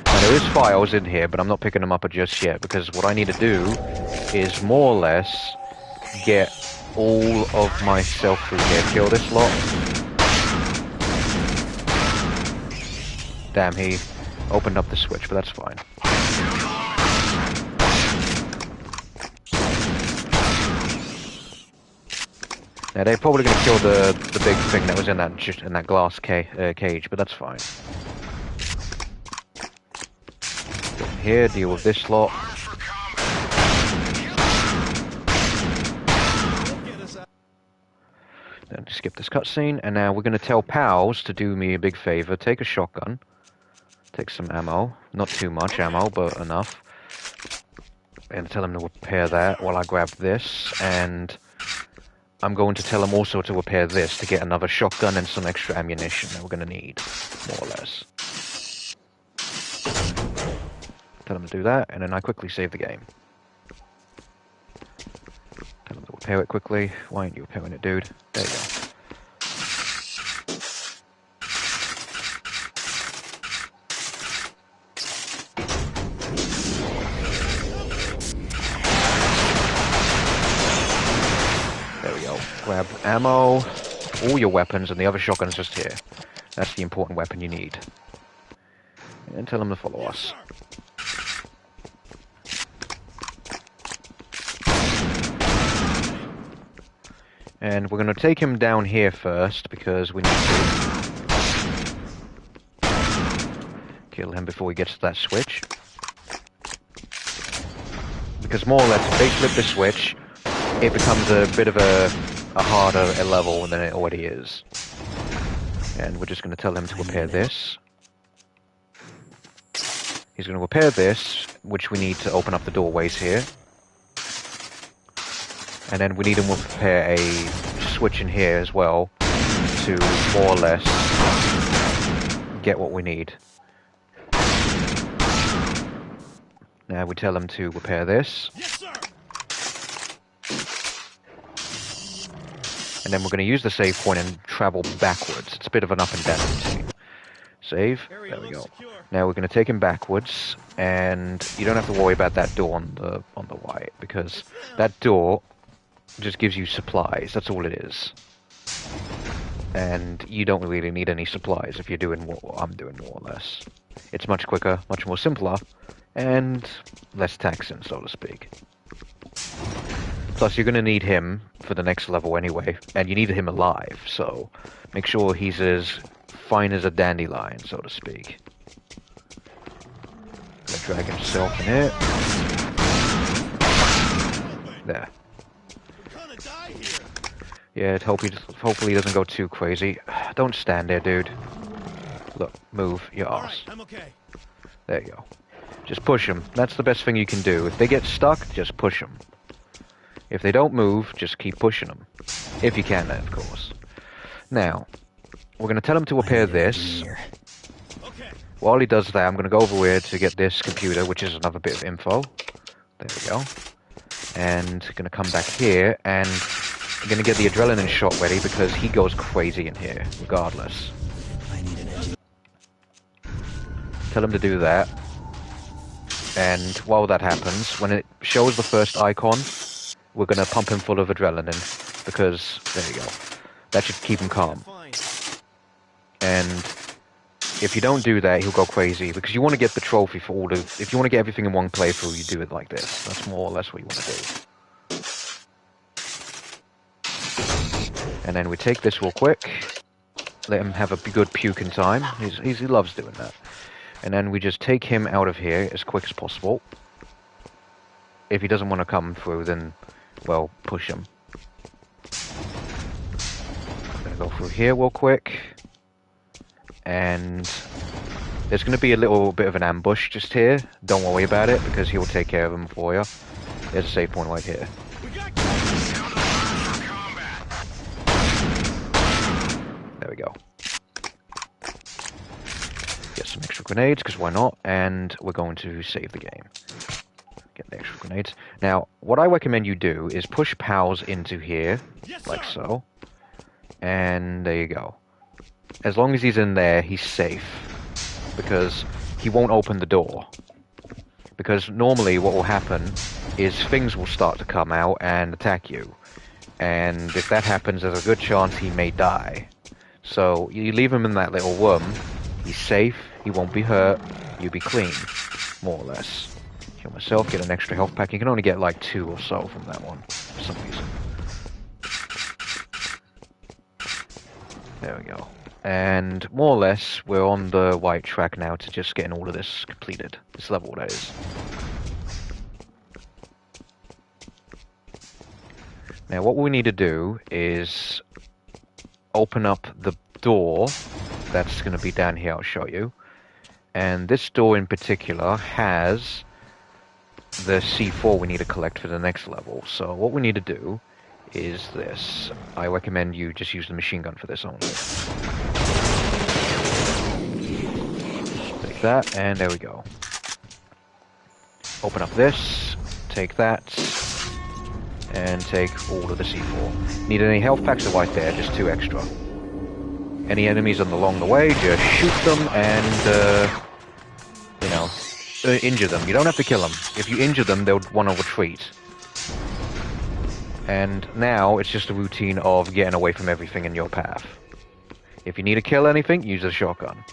Now there is files in here, but I'm not picking them up just yet, because what I need to do is more or less get all of myself through here. Kill this lot. Damn, he opened up the switch, but that's fine. Now they're probably going to kill the big thing that was in that glass cage, but that's fine. Go in here, deal with this lot. Then skip this cutscene, and now we're going to tell pals to do me a big favor. Take a shotgun, take some ammo, not too much ammo, but enough, and tell them to repair that while I grab this, and I'm going to tell them also to repair this to get another shotgun and some extra ammunition that we're going to need, more or less. Tell them to do that, and then I quickly save the game. Tell them to repair it quickly. Why aren't you repairing it, dude? There you go. Grab ammo, all your weapons, and the other shotgun's just here. That's the important weapon you need. And tell them to follow us. And we're going to take him down here first, because we need to kill him before he gets to that switch. Because more or less, if they flip the switch, it becomes a bit of a harder level than it already is. And we're just going to tell him to repair this. He's going to repair this, which we need to open up the doorways here. And then we need him to repair a switch in here as well, to more or less get what we need. Now we tell him to repair this. Yes, sir. And then we're going to use the save point and travel backwards. It's a bit of an up and down routine. Save. Area There we looks go. secure. Now we're going to take him backwards, and you don't have to worry about that door on the right, because that door just gives you supplies. That's all it is. And you don't really need any supplies if you're doing what I'm doing, more or less. It's much quicker, much more simpler, and less taxing, so to speak. Plus, you're going to need him for the next level anyway, and you need him alive, so make sure he's as fine as a dandelion, so to speak. Gonna drag himself in here. There. Yeah, hopefully he doesn't go too crazy. Don't stand there, dude. Look, move your All right, arse. I'm okay. There you go. Just push them. That's the best thing you can do. If they get stuck, just push them. If they don't move, just keep pushing them. If you can, then, of course. Now, we're going to tell him to repair this. Okay. While he does that, I'm going to go over here to get this computer, which is another bit of info. There we go. And going to come back here, and I'm going to get the adrenaline shot ready, because he goes crazy in here, regardless. I need an engine. Tell him to do that. And while that happens, when it shows the first icon, we're going to pump him full of adrenaline, because, there you go. That should keep him calm. Fine. And if you don't do that, he'll go crazy, because you want to get the trophy for all the... If you want to get everything in one playthrough, you do it like this. That's more or less what you want to do. And then we take this real quick, let him have a good puking time. He loves doing that. And then we just take him out of here as quick as possible. If he doesn't want to come through, then, well, push him. I'm going to go through here real quick. And there's going to be a little bit of an ambush just here. Don't worry about it, because he'll take care of them for you. There's a save point right here. There we go. Get some extra grenades, because why not? And we're going to save the game. Get the extra grenades. Now, what I recommend you do is push POWs into here, Yes, like sir. so. And there you go. As long as he's in there, he's safe. Because he won't open the door. Because normally what will happen is things will start to come out and attack you. And if that happens, there's a good chance he may die. So you leave him in that little room, he's safe, he won't be hurt, you'll be clean, more or less. Kill myself, get an extra health pack. You can only get like 2 or so from that one, for some reason. There we go. And more or less, we're on the right track now to just getting all of this completed. This level, that is. Now, what we need to do is open up the door that's going to be down here. I'll show you. And this door in particular has the C4 we need to collect for the next level. So what we need to do is this. I recommend you just use the machine gun for this only. Take that, and there we go. Open up this, take that, and take all of the C4. Need any health packs? Are right there, just 2 extra. Any enemies along the way, just shoot them and, injure them. You don't have to kill them. If you injure them, they'll want to retreat. And now, it's just a routine of getting away from everything in your path. If you need to kill anything, use a shotgun.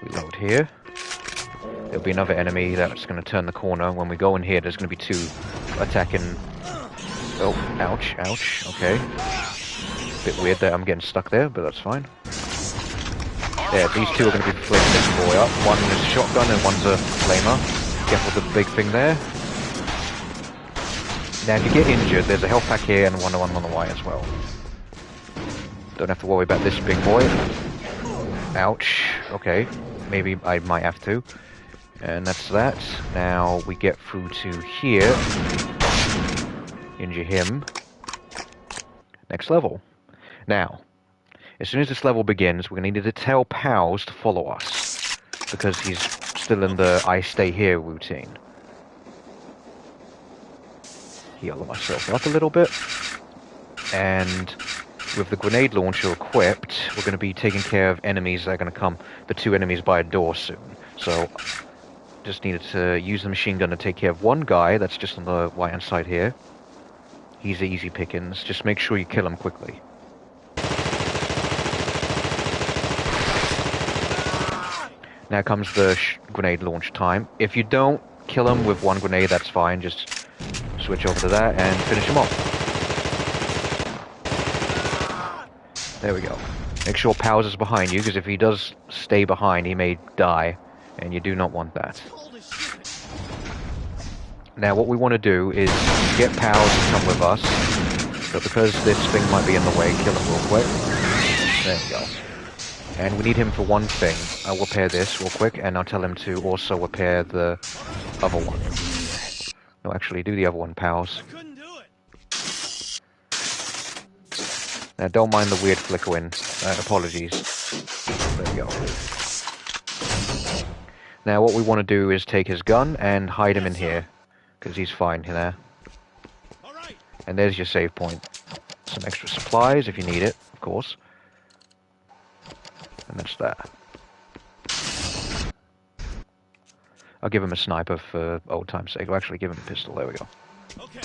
Reload here. There'll be another enemy that's going to turn the corner. When we go in here, there's going to be two attacking. Oh, ouch, ouch. Okay. Bit weird that I'm getting stuck there, but that's fine. Yeah, these two are going to be flaming this boy up. One is a shotgun and one's a flamer. Careful with the big thing there. Now, if you get injured, there's a health pack here and one on the right as well. Don't have to worry about this big boy. Ouch. Okay. Maybe I might have to. And that's that. Now we get through to here. Injure him. Next level. Now, as soon as this level begins, we're going to need to tell Pals to follow us. Because he's still in the I stay here routine. Heal myself up a little bit. And with the grenade launcher equipped, we're going to be taking care of enemies that are going to come, the two enemies by a door soon. So, just needed to use the machine gun to take care of one guy that's just on the right hand side here. He's easy pickings. Just make sure you kill him quickly. Now comes the grenade launch time. If you don't kill him with one grenade, that's fine. Just switch over to that and finish him off. There we go. Make sure Powers is behind you, because if he does stay behind, he may die, and you do not want that. Now, what we want to do is get Powers to come with us, but because this thing might be in the way, kill him real quick. There we go. And we need him for one thing. I'll repair this real quick, and I'll tell him to also repair the other one. No, actually, do the other one, Pals. Now, don't mind the weird flickering. Apologies. There we go. Now, what we want to do is take his gun and hide him in here, because he's fine there. And there's your save point. Some extra supplies if you need it, of course. And that's that. I'll give him a sniper for old time's sake. I'll actually give him a pistol. There we go. Okay.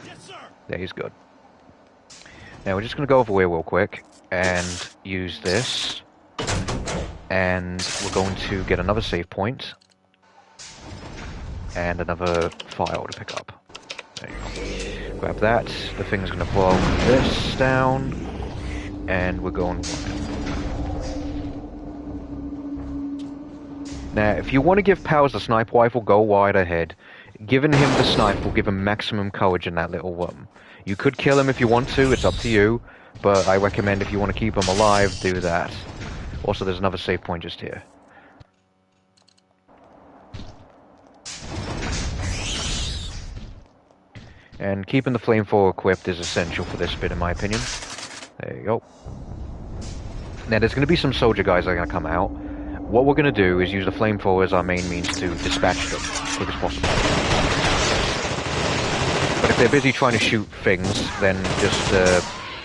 Yes, sir. Yeah, he's good. Now we're just going to go over here real quick and use this. And we're going to get another save point. And another file to pick up. There you go. Grab that. The thing's going to blow this down. And we're going... Now, if you want to give Powers the sniper rifle, go wide ahead. Giving him the sniper will give him maximum courage in that little room. You could kill him if you want to, it's up to you. But I recommend if you want to keep him alive, do that. Also, there's another save point just here. And keeping the flamethrower equipped is essential for this bit, in my opinion. There you go. Now, there's going to be some soldier guys that are going to come out. What we're going to do is use the flamethrower as our main means to dispatch them as quick as possible. But if they're busy trying to shoot things, then just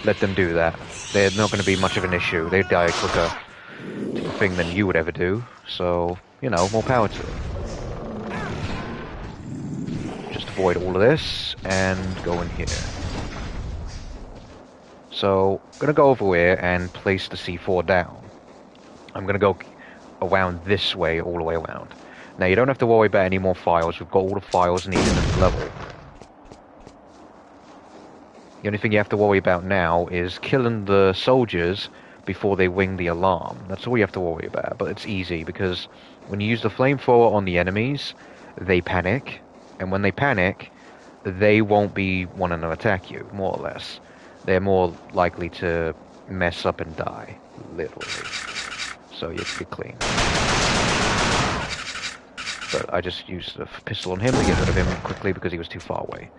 let them do that. They're not going to be much of an issue. They die quicker to the thing than you would ever do. So, you know, more power to them. Just avoid all of this and go in here. So, I'm going to go over here and place the C4 down. I'm going to go around this way, all the way around. Now, you don't have to worry about any more files. We've got all the files needed in this level. The only thing you have to worry about now is killing the soldiers before they ring the alarm. That's all you have to worry about, but it's easy because when you use the flamethrower on the enemies, they panic, and when they panic, they won't be wanting to attack you, more or less. They're more likely to mess up and die, literally. So you're clean. But I just used the pistol on him to get rid of him quickly because he was too far away.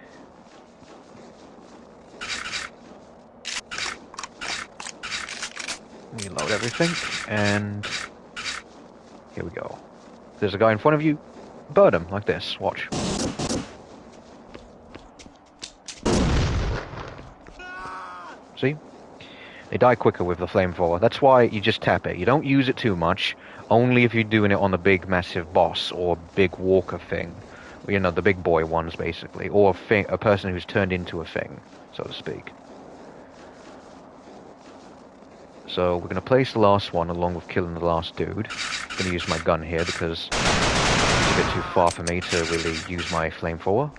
Reload everything, and here we go. There's a guy in front of you. Burn him like this. Watch. See? They die quicker with the flamethrower. That's why you just tap it. You don't use it too much, only if you're doing it on the big massive boss or big walker thing. You know, the big boy ones basically, or a person who's turned into a thing, so to speak. So we're going to place the last one along with killing the last dude. I'm going to use my gun here because it's a bit too far for me to really use my flamethrower.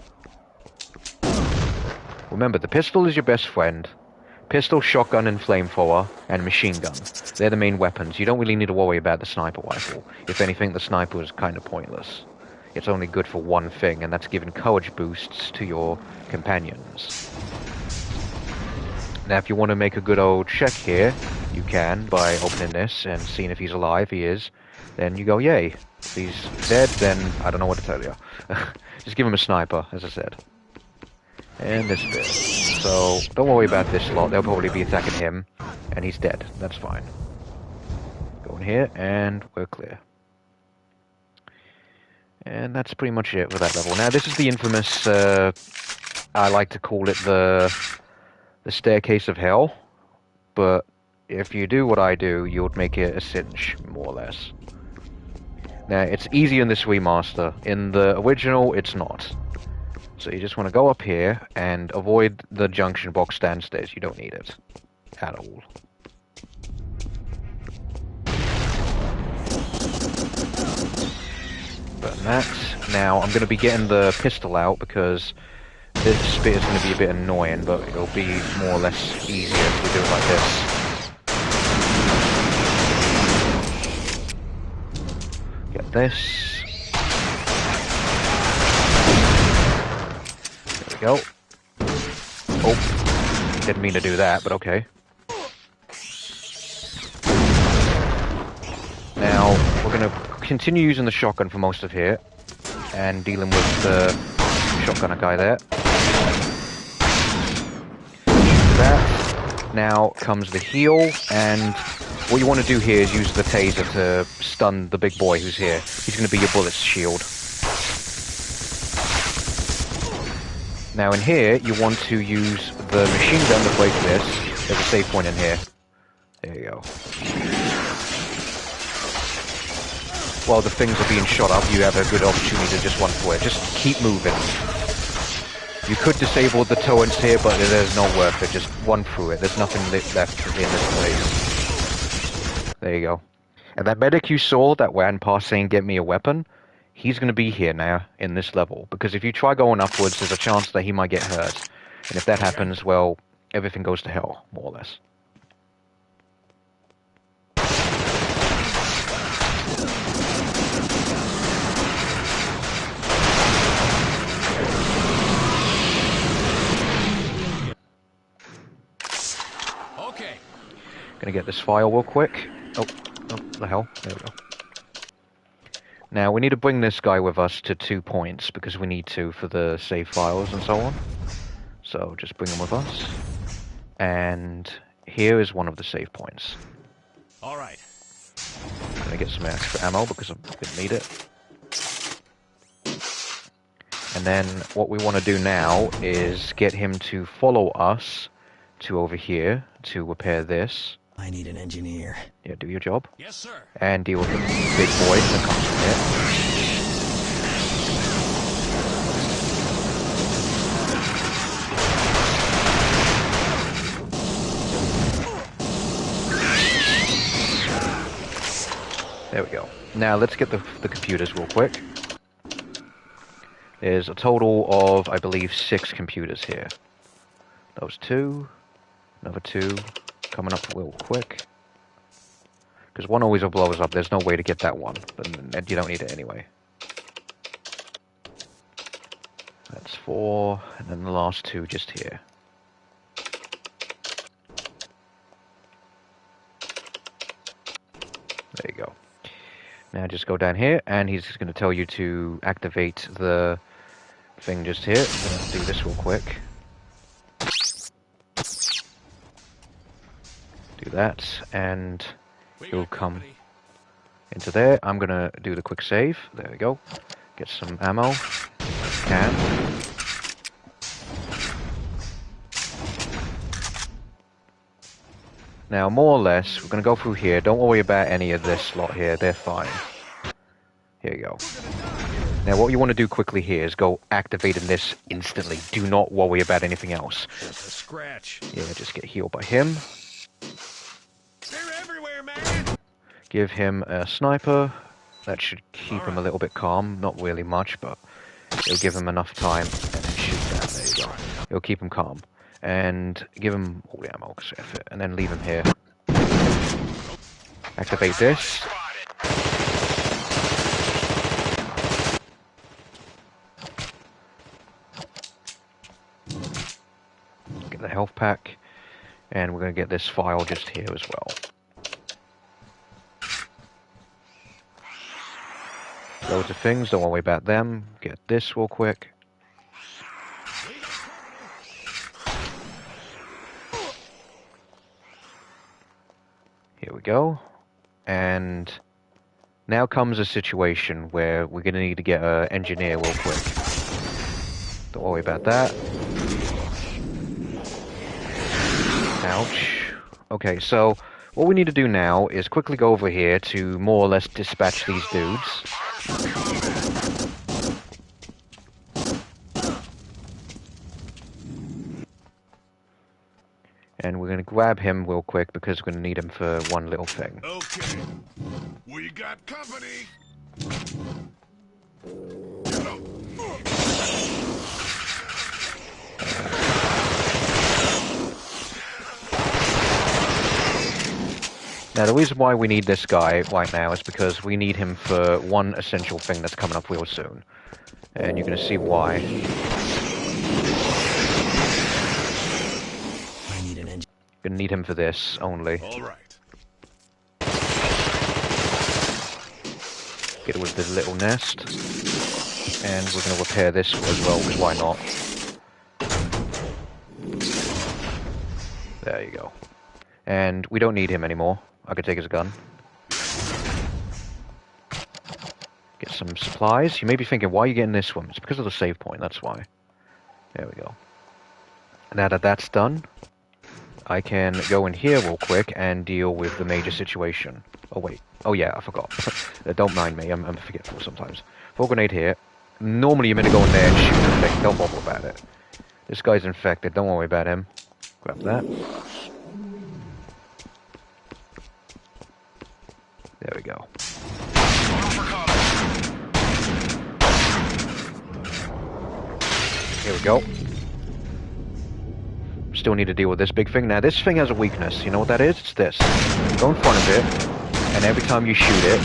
Remember, the pistol is your best friend. Pistol, shotgun, and flamethrower, and machine gun. They're the main weapons. You don't really need to worry about the sniper rifle. If anything, the sniper is kind of pointless. It's only good for one thing, and that's giving courage boosts to your companions. Now, if you want to make a good old check here, you can by opening this and seeing if he's alive. He is. Then you go, yay. If he's dead, then I don't know what to tell you. Just give him a sniper, as I said. And this bit. So, don't worry about this lot. They'll probably be attacking him. And he's dead. That's fine. Go in here, and we're clear. And that's pretty much it for that level. Now, this is the infamous, I like to call it the staircase of hell. But if you do what I do, you would make it a cinch, more or less. Now, it's easy in this remaster. In the original, it's not. So you just want to go up here and avoid the junction box downstairs. You don't need it. At all. Burn that. Now, I'm going to be getting the pistol out because this bit is going to be a bit annoying, but it'll be more or less easier if we do it like this. Get this. Go. Oh, didn't mean to do that, but okay. Now, we're going to continue using the shotgun for most of here, and dealing with the shotgunner guy there. That. Now comes the heal, and what you want to do here is use the taser to stun the big boy who's here. He's going to be your bullet's shield. Now in here, you want to use the machine gun to break this. There's a save point in here. There you go. While the things are being shot up, you have a good opportunity to just run through it. Just keep moving. You could disable the torrents here, but there's no worth it. Just run through it. There's nothing left in this place. There you go. And that medic you saw that ran past saying, "Get me a weapon," he's going to be here now in this level, because if you try going upwards, there's a chance that he might get hurt. And if that happens, well, everything goes to hell, more or less. Okay. Gonna get this file real quick. Oh, the hell. There we go. Now, we need to bring this guy with us to 2 points, because we need to for the save files and so on. So, just bring him with us. And here is one of the save points. Alright. I'm gonna get some extra ammo, because I'm gonna need it. And then, what we want to do now is get him to follow us to over here to repair this. I need an engineer. Yeah, do your job. Yes, sir. And deal with the big boy that comes from it. There we go. Now let's get the computers real quick. There's a total of, I believe, 6 computers here. Those 2, another 2, coming up real quick. Because one always blows up. There's no way to get that one. But you don't need it anyway. That's 4. And then the last 2 just here. There you go. Now just go down here. And he's going to tell you to activate the thing just here. I'm going to do this real quick. Do that. And he'll come into there. I'm gonna do the quick save. There we go. Get some ammo. Can. Now, more or less, we're gonna go through here. Don't worry about any of this lot here. They're fine. Here you go. Now, what you want to do quickly here is go activating this instantly. Do not worry about anything else. Just a scratch. Yeah, just get healed by him. Give him a sniper. That should keep him a little bit calm. Not really much, but it'll give him enough time. And then shoot that. There you go. It'll keep him calm. And give him all the ammo, and then leave him here. Activate this. Get the health pack. And we're going to get this file just here as well. Loads of things, don't worry about them. Get this real quick. Here we go. And now comes a situation where we're going to need to get an engineer real quick. Don't worry about that. Ouch. Okay, so what we need to do now is quickly go over here to more or less dispatch these dudes. And we're going to grab him real quick because we're going to need him for one little thing. Okay. We got company. Now, the reason why we need this guy right now is because we need him for one essential thing that's coming up real soon. And you're going to see why. I need an engine. Going to need him for this only. All right. Get it with the little nest. And we're going to repair this as well, because why not? There you go. And we don't need him anymore. I could take his gun. Get some supplies. You may be thinking, why are you getting this one? It's because of the save point, that's why. There we go. Now that that's done, I can go in here real quick and deal with the major situation. Oh wait. Oh yeah, I forgot. Don't mind me, I'm forgetful sometimes. Full grenade here. Normally you're meant to go in there and shoot the thing. Don't bother about it. This guy's infected, don't worry about him. Grab that. There we go. Here we go. Still need to deal with this big thing. Now this thing has a weakness. You know what that is? It's this. Go in front of it, and every time you shoot it,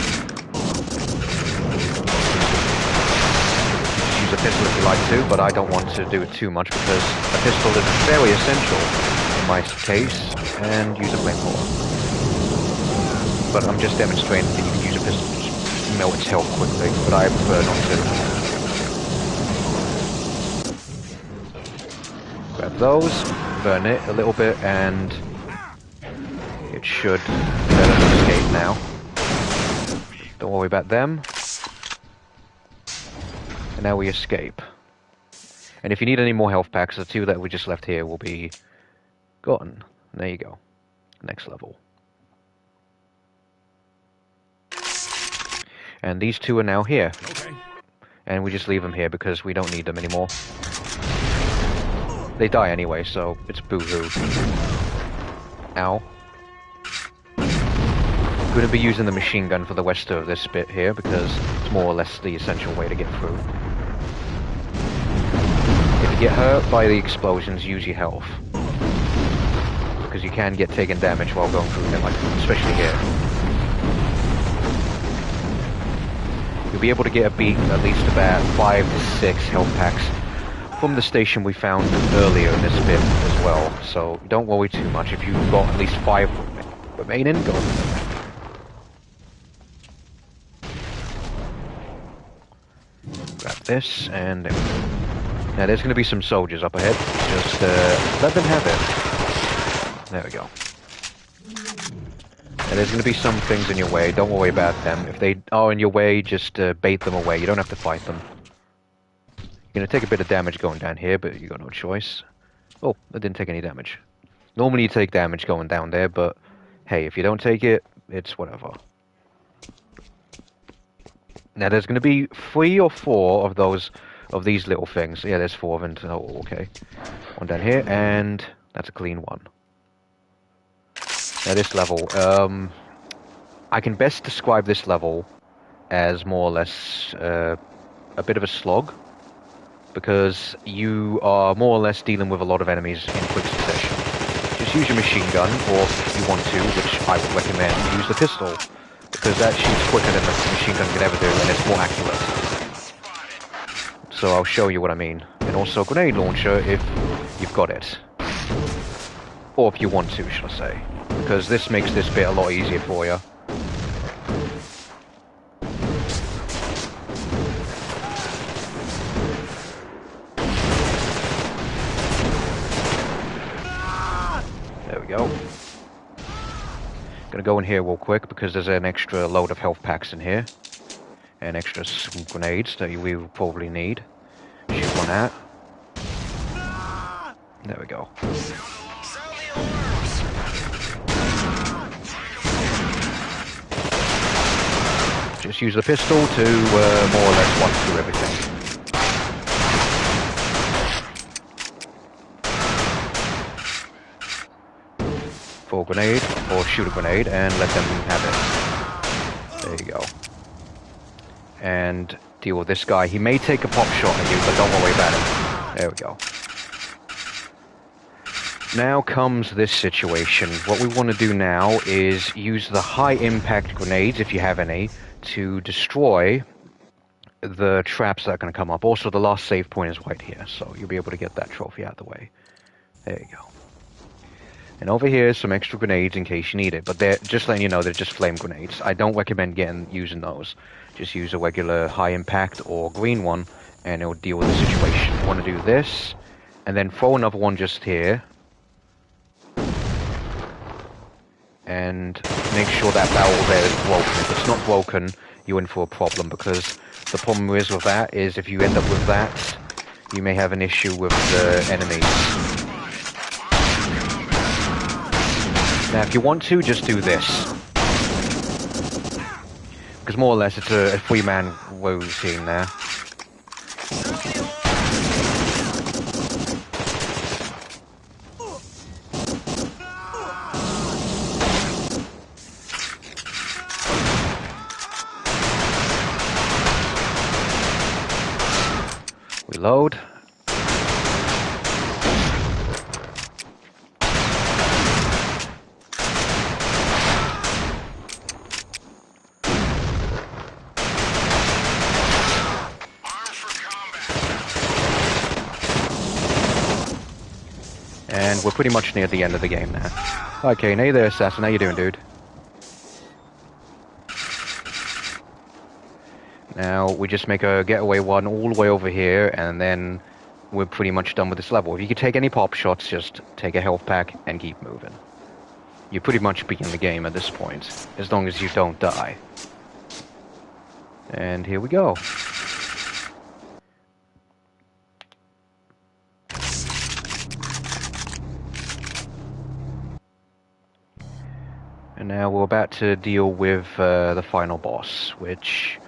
use a pistol if you like to, but I don't want to do it too much because a pistol is very essential in my case, and use a flamethrower. But I'm just demonstrating that you can use a pistol to just melt its health quickly, but I prefer not to. Grab those, burn it a little bit, and it should let us escape now. Don't worry about them. And now we escape. And if you need any more health packs, the two that we just left here will be gone. And there you go. Next level. And these two are now here. Okay. And we just leave them here because we don't need them anymore. They die anyway, so it's boo-hoo. Ow. I'm going to be using the machine gun for the rest of this bit here because it's more or less the essential way to get through. If you get hurt by the explosions, use your health. Because you can get taken damage while going through them, like, especially here. You'll be able to get a beat at least about 5 to 6 health packs from the station we found earlier in this bit as well. So don't worry too much. If you've got at least 5 remaining, go. Grab this, and there we go. Now there's going to be some soldiers up ahead. Just let them have it. There we go. And there's going to be some things in your way. Don't worry about them. If they are in your way, just bait them away. You don't have to fight them. You're going to take a bit of damage going down here, but you got no choice. Oh, I didn't take any damage. Normally you take damage going down there, but hey, if you don't take it, it's whatever. Now there's going to be 3 or 4 of these little things. Yeah, there's 4 of them. Oh, okay. One down here, and that's a clean one. Now this level, I I can best describe this level as more or less a bit of a slog, because you are more or less dealing with a lot of enemies in quick succession. Just use your machine gun, or if you want to, which I would recommend, use the pistol, because that shoots quicker than the machine gun can ever do, and it's more accurate. So I'll show you what I mean. And also grenade launcher if you've got it. Or if you want to, should I say. Because this makes this bit a lot easier for you. There we go. Gonna go in here real quick because there's an extra load of health packs in here. And extra grenades that we will probably need. Shoot one at. There we go. Just use the pistol to more or less one through everything. For a grenade, or shoot a grenade and let them have it. There you go. And deal with this guy. He may take a pop shot at you, but don't worry about it. There we go. Now comes this situation. What we want to do now is use the high impact grenades, if you have any, to destroy the traps that are going to come up. Also, the last save point is right here, so you'll be able to get that trophy out of the way. There you go. And over here is some extra grenades in case you need it, but they're just letting you know they're just flame grenades. I don't recommend using those. Just use a regular high impact or green one, and it'll deal with the situation. You want to do this, and then throw another one just here. And make sure that barrel there is broken. If it's not broken, you're in for a problem, because the problem is with that is if you end up with that, you may have an issue with the enemies. Now, if you want to, just do this. Because more or less it's a three-man routine there. Reload. And we're pretty much near the end of the game now. Okay, hey there, Assassin. How you doing, dude? Now, we just make a getaway one all the way over here, and then we're pretty much done with this level. If you could take any pop shots, just take a health pack and keep moving. You pretty much begin the game at this point, as long as you don't die. And here we go. And now we're about to deal with the final boss, which...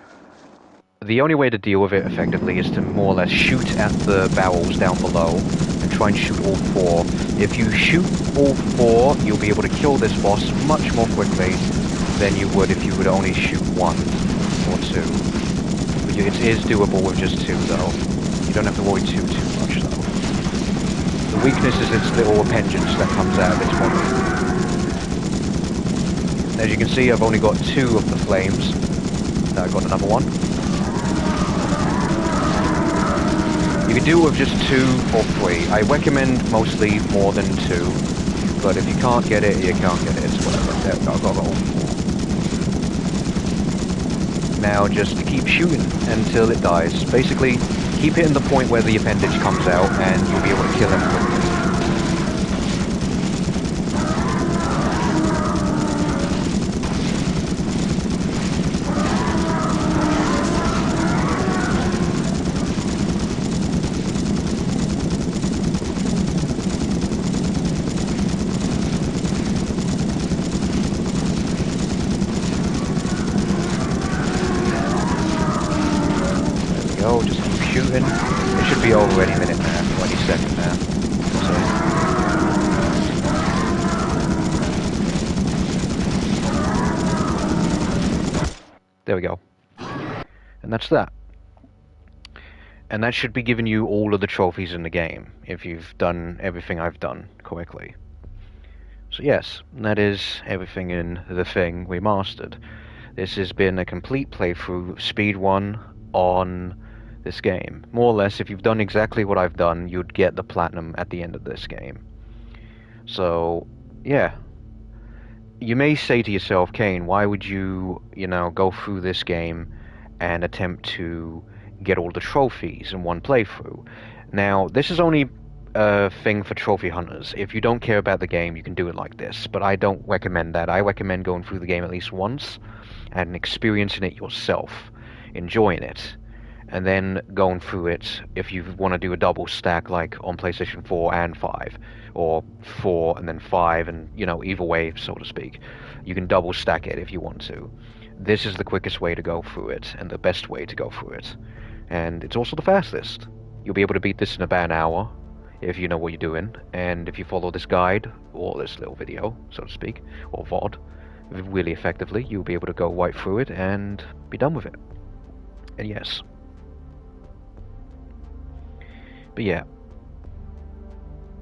the only way to deal with it effectively is to more or less shoot at the barrels down below and try and shoot all four. If you shoot all four, you'll be able to kill this boss much more quickly than you would if you would only shoot one or two. But it is doable with just two, though. You don't have to worry too much, though. The weakness is its little appendage that comes out of its body. As you can see, I've only got two of the flames. Now I've got another one. You can do it with just two or three. I recommend mostly more than two, but if you can't get it, you can't get it. It's whatever. There we go. I've got all four. Now just keep shooting until it dies. Basically, keep hitting the point where the appendage comes out, and you'll be able to kill him quickly. Just keep shooting. It should be over any minute now, 20 seconds now. So. There we go. And that's that. And that should be giving you all of the trophies in the game, if you've done everything I've done correctly. So yes, that is everything in The Thing Remastered. This has been a complete playthrough, speedrun, on this game. More or less, if you've done exactly what I've done, you'd get the platinum at the end of this game. So, yeah. You may say to yourself, Kane, why would you, go through this game and attempt to get all the trophies in one playthrough? Now, this is only a thing for trophy hunters. If you don't care about the game, you can do it like this, but I don't recommend that. I recommend going through the game at least once and experiencing it yourself, enjoying it, and then going through it if you want to do a double stack like on PlayStation 4 and 5, or 4 and then 5, and either way, so to speak. You can double stack it if you want to. This is the quickest way to go through it, and the best way to go through it. And it's also the fastest. You'll be able to beat this in about an hour, if you know what you're doing, and if you follow this guide, or this little video, so to speak, or VOD, really effectively, you'll be able to go right through it and be done with it. And yes. But yeah,